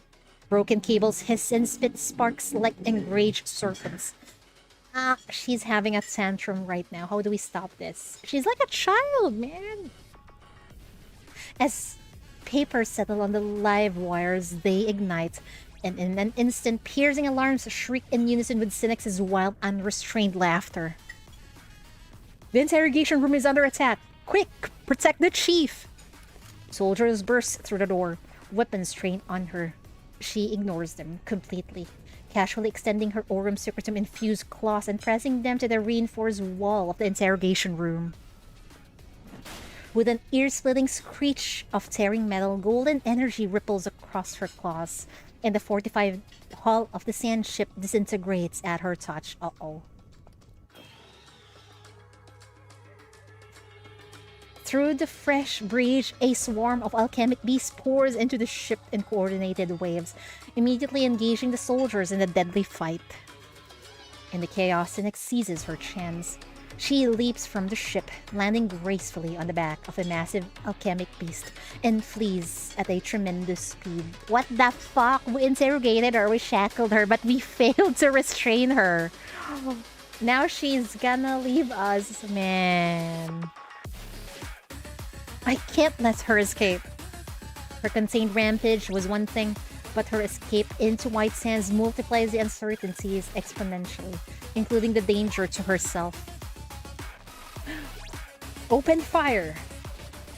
Broken cables hiss and spit sparks like enraged serpents. She's having a tantrum right now. How do we stop this? She's like a child, man. As papers settle on the live wires, they ignite, and in an instant, piercing alarms shriek in unison with Synex's wild, unrestrained laughter. The interrogation room is under attack. Quick! Protect the chief! Soldiers burst through the door, weapons trained on her. She ignores them completely, casually extending her aurum secretum-infused claws and pressing them to the reinforced wall of the interrogation room. With an ear-splitting screech of tearing metal, golden energy ripples across her claws, and the fortified hull of the sand ship disintegrates at her touch. Uh-oh. Through the fresh breach, a swarm of alchemic beasts pours into the ship in coordinated waves, immediately engaging the soldiers in a deadly fight. In the chaos, Synex seizes her chance. She leaps from the ship, landing gracefully on the back of a massive alchemic beast, and flees at a tremendous speed. What the fuck? We interrogated her, we shackled her, but we failed to restrain her. Now she's gonna leave us, man. I can't let her escape. Her contained rampage was one thing, but her escape into White Sands multiplies the uncertainties exponentially, including the danger to herself. Open fire!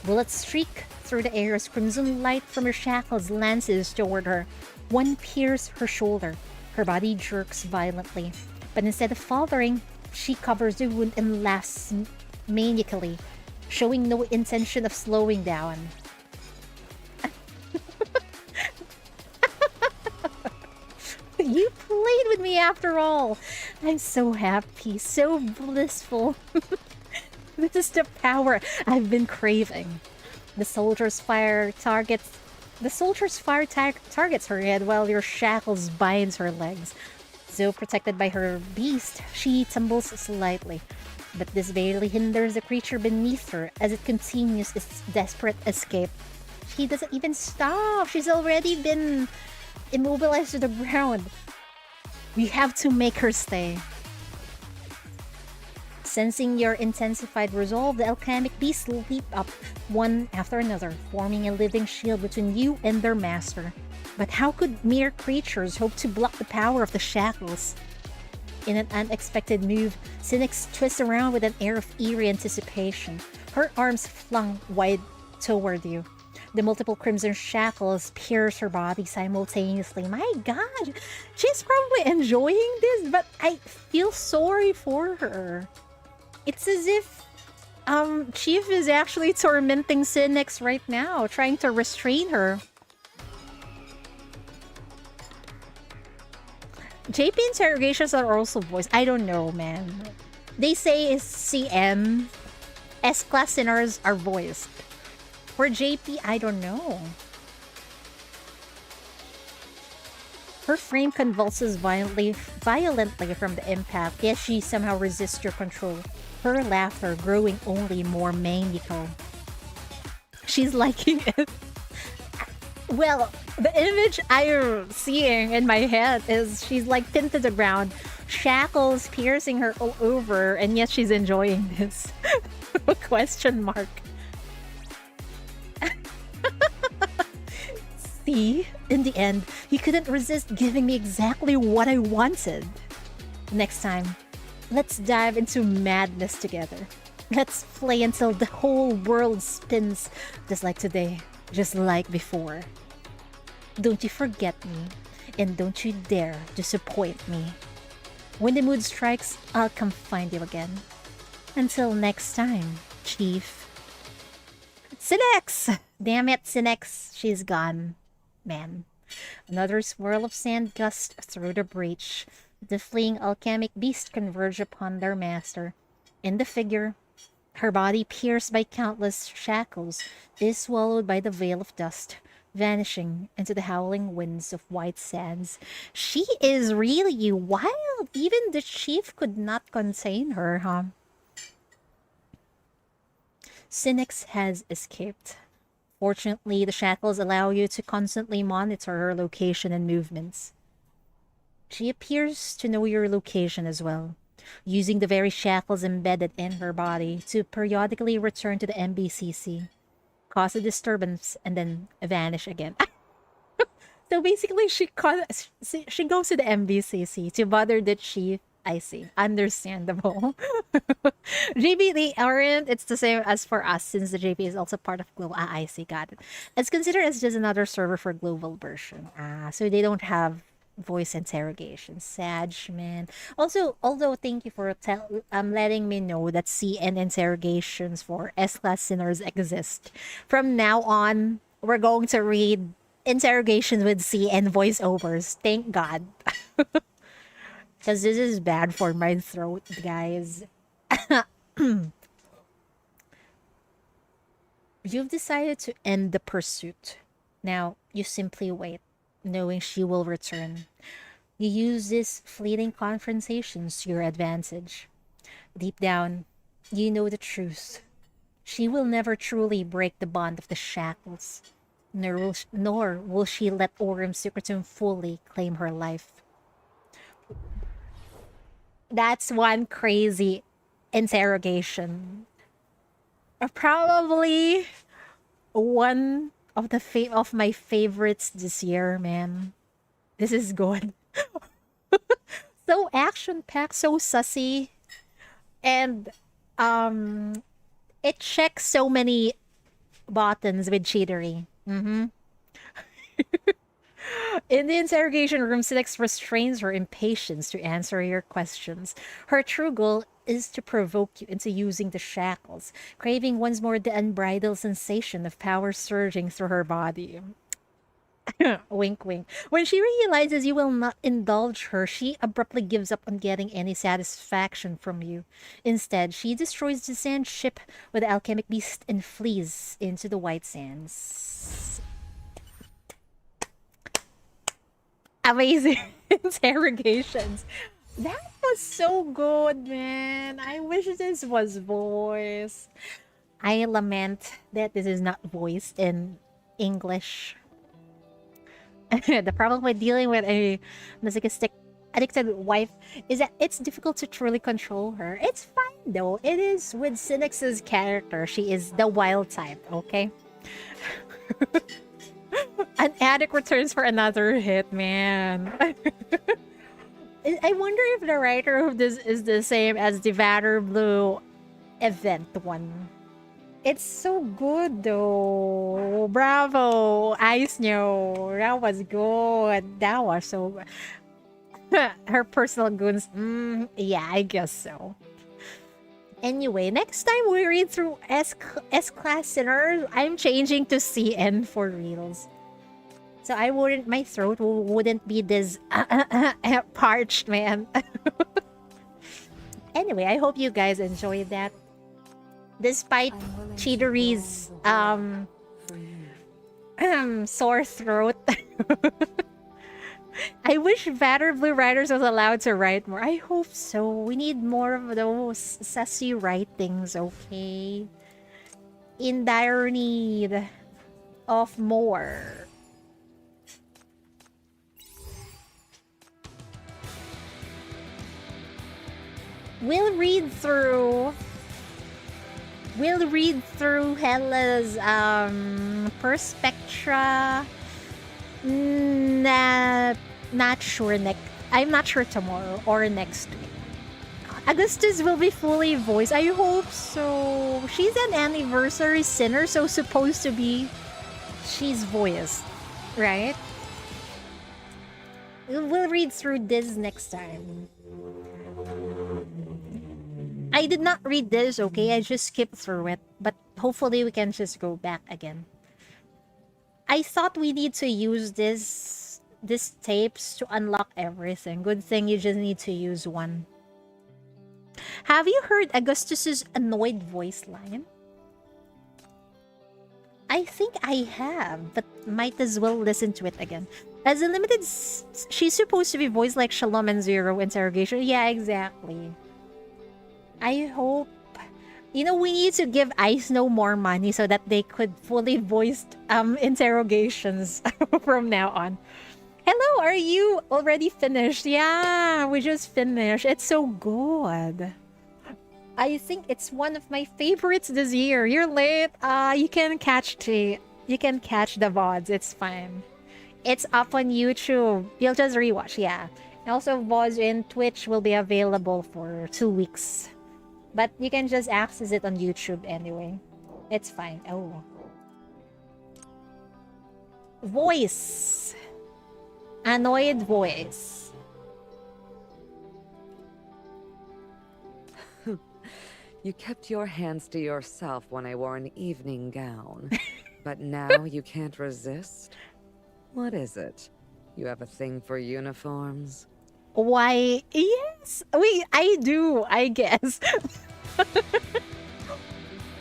Bullets streak through the air as crimson light from her shackles lances toward her. One pierces her shoulder. Her body jerks violently, but instead of faltering, she covers the wound and laughs maniacally, showing no intention of slowing down. You played with me after all! I'm so happy, so blissful. This is the power I've been craving. The soldier's fire targets her head while your shackles binds her legs. Though protected by her beast, she tumbles slightly. But this barely hinders the creature beneath her as it continues its desperate escape. She doesn't even stop. She's already been immobilized to the ground. We have to make her stay. Sensing your intensified resolve, the alchemic beasts leap up, one after another, forming a living shield between you and their master. But how could mere creatures hope to block the power of the shackles? In an unexpected move, Synex twists around with an air of eerie anticipation, her arms flung wide toward you. The multiple crimson shackles pierce her body simultaneously. My god, she's probably enjoying this, but I feel sorry for her. It's as if Chief is actually tormenting Synex right now, trying to restrain her. JP interrogations are also voiced. I don't know, man. They say it's CM. S-class sinners are voiced. For JP, I don't know. Her frame convulses violently from the impact, yet she somehow resists your control, her laughter growing only more maniacal. She's liking it. Well, the image I'm seeing in my head is she's like pinned to the ground, shackles piercing her all over, and yet she's enjoying this. Question mark. See, in the end, he couldn't resist giving me exactly what I wanted. Next time, let's dive into madness together. Let's play until the whole world spins, just like today, just like before. Don't you forget me, and don't you dare disappoint me. When the mood strikes, I'll come find you again. Until next time, Chief. Synex! Damn it, Synex. She's gone. Man. Another swirl of sand gust through the breach. The fleeing alchemic beast converge upon their master. In the figure, her body pierced by countless shackles, is swallowed by the veil of dust, vanishing into the howling winds of white sands. She is really wild. Even the chief could not contain her, huh? Synex has escaped. Fortunately, the shackles allow you to constantly monitor her location and movements. She appears to know your location as well, using the very shackles embedded in her body to periodically return to the MBCC, cause a disturbance, and then vanish again. So basically, she goes to the MBCC to bother the chief. I see. Understandable. JP, they aren't. It's the same as for us since the JP is also part of global. Ah, I see. Got it. It's considered as just another server for global version. Ah, so they don't have voice interrogation. Sag, man. Also, although thank you for letting me know that CN interrogations for S-class sinners exist. From now on, we're going to read interrogations with CN voiceovers. Thank God. Because this is bad for my throat, guys. You've decided to end the pursuit. Now, you simply wait, knowing she will return. You use these fleeting confrontations to your advantage. Deep down, you know the truth. She will never truly break the bond of the shackles, nor will she let Aurum Secretum fully claim her life. That's one crazy interrogation. Probably one of of my favorites this year, man. This is good. So action-packed, so sussy, and it checks so many buttons with cheatery. In the interrogation room, Synex restrains her impatience to answer your questions. Her true goal is to provoke you into using the shackles, craving once more the unbridled sensation of power surging through her body. Wink, wink. When she realizes you will not indulge her, she abruptly gives up on getting any satisfaction from you. Instead, she destroys the sand ship with the alchemic beast and flees into the white sands. Amazing interrogations. That was so good, man. I wish this was voice. I lament that this is not voiced in English. The problem with dealing with a masochistic, addicted wife is that it's difficult to truly control her. It's fine though. It is with Synex's character. She is the wild type, okay? An addict returns for another hit, man. I wonder if the writer of this is the same as the Vader Blue event one. It's so good though. Bravo, Ice Snow. That was good. That was so good. Her personal goons. Yeah, I guess so. Anyway, next time we read through S-Class Sinners, I'm changing to CN for reals. So my throat wouldn't be this parched, man. Anyway, I hope you guys enjoyed that. Despite Cheatery's sore throat. I wish Batter Blue Writers was allowed to write more. I hope so. We need more of those sassy writings, okay? In dire need of more. We'll read through Hella's Perspectra. Not sure I'm not sure tomorrow or next week. Augustus will be fully voiced. I hope so. She's an anniversary sinner, so supposed to be she's voiced, right? We'll read through this next time. I did not read this, okay? I just skipped through it, but hopefully we can just go back again. I thought we need to use these tapes to unlock everything. Good thing you just need to use one. Have you heard Augustus's annoyed voice line? I think I have, but might as well listen to it again. As a limited, she's supposed to be voiced like Shalom and Zero Interrogation. Yeah, exactly. I hope... You know, we need to give Ice No more money so that they could fully voice interrogations from now on. Hello, are you already finished? Yeah, we just finished. It's so good. I think it's one of my favorites this year. You're late. You can catch the VODs. It's fine. It's up on YouTube. You'll just rewatch, yeah. Also, VODs in Twitch will be available for 2 weeks. But you can just access it on YouTube anyway. It's fine. Oh. Voice. Annoyed voice. You kept your hands to yourself when I wore an evening gown. But now you can't resist? What is it? You have a thing for uniforms? Why, yes. I do, I guess.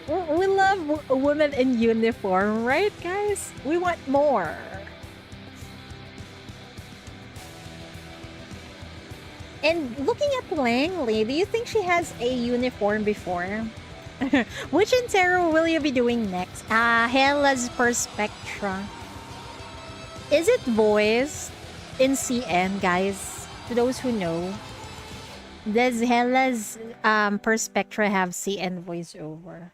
We love women in uniform, right, guys? We want more. And looking at Langley, do you think she has a uniform before? Which Interro will you be doing next? Hella's Perspectra. Is it voiced in CN, guys? To those who know, does Hella's Perspectra have CN voiceover?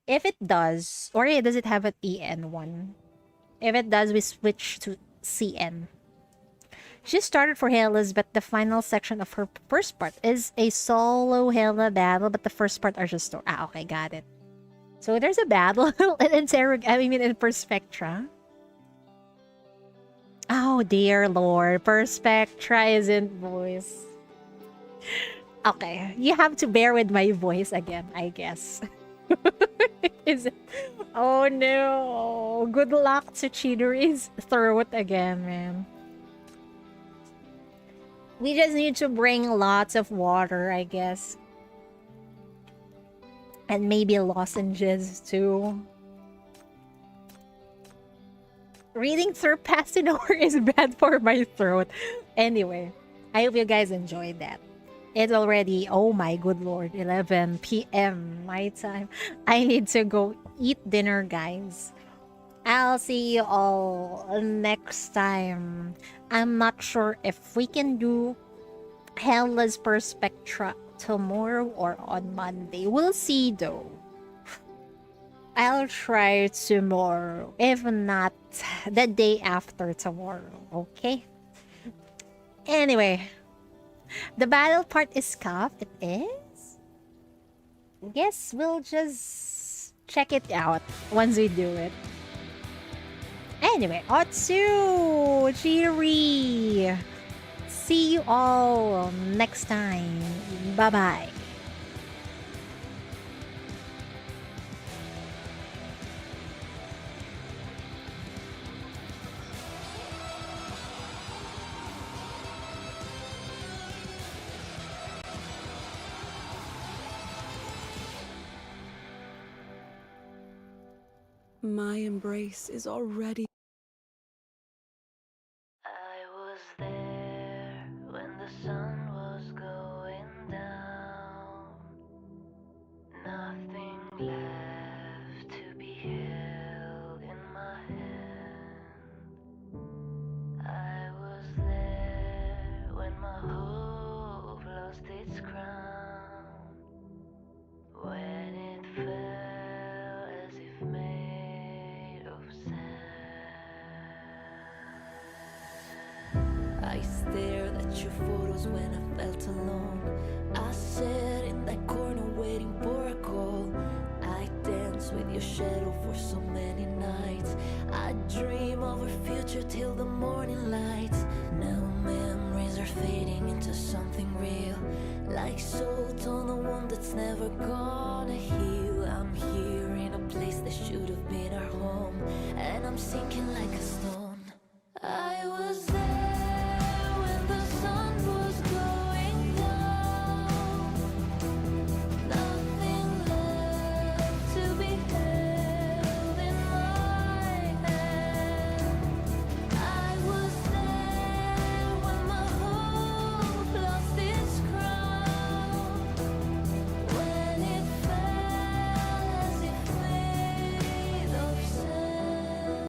If it does, or does it have an EN one? If it does, we switch to CN. She started for Hella's, but the final section of her first part is a solo Hella battle, but the first part are just story. Okay, got it. So there's a battle in Perspectra. Oh dear lord, Perspectra isn't voice. Okay, you have to bear with my voice again, I guess. Is it? Oh no. Good luck to Chidori's throat again, man. We just need to bring lots of water, I guess. And maybe lozenges too. Reading through Pastinor is bad for my throat. Anyway, I hope you guys enjoyed that. It's already, oh my good lord, 11 p.m. my time. I need to go eat dinner, guys. I'll see you all next time. I'm not sure if we can do Hella's Perspectra tomorrow or on Monday. We'll see though. I'll try tomorrow. If not, the day after tomorrow. Okay? Anyway. The battle part is cuffed. It is? Guess we'll just check it out once we do it. Anyway, Otsu! Chiri! See you all next time. Bye-bye. My embrace is already your shadow for so many nights. I dream of our future till the morning light. Now memories are fading into something real, like salt on a wound that's never gonna heal. I'm here in a place that should have been our home, and I'm sinking like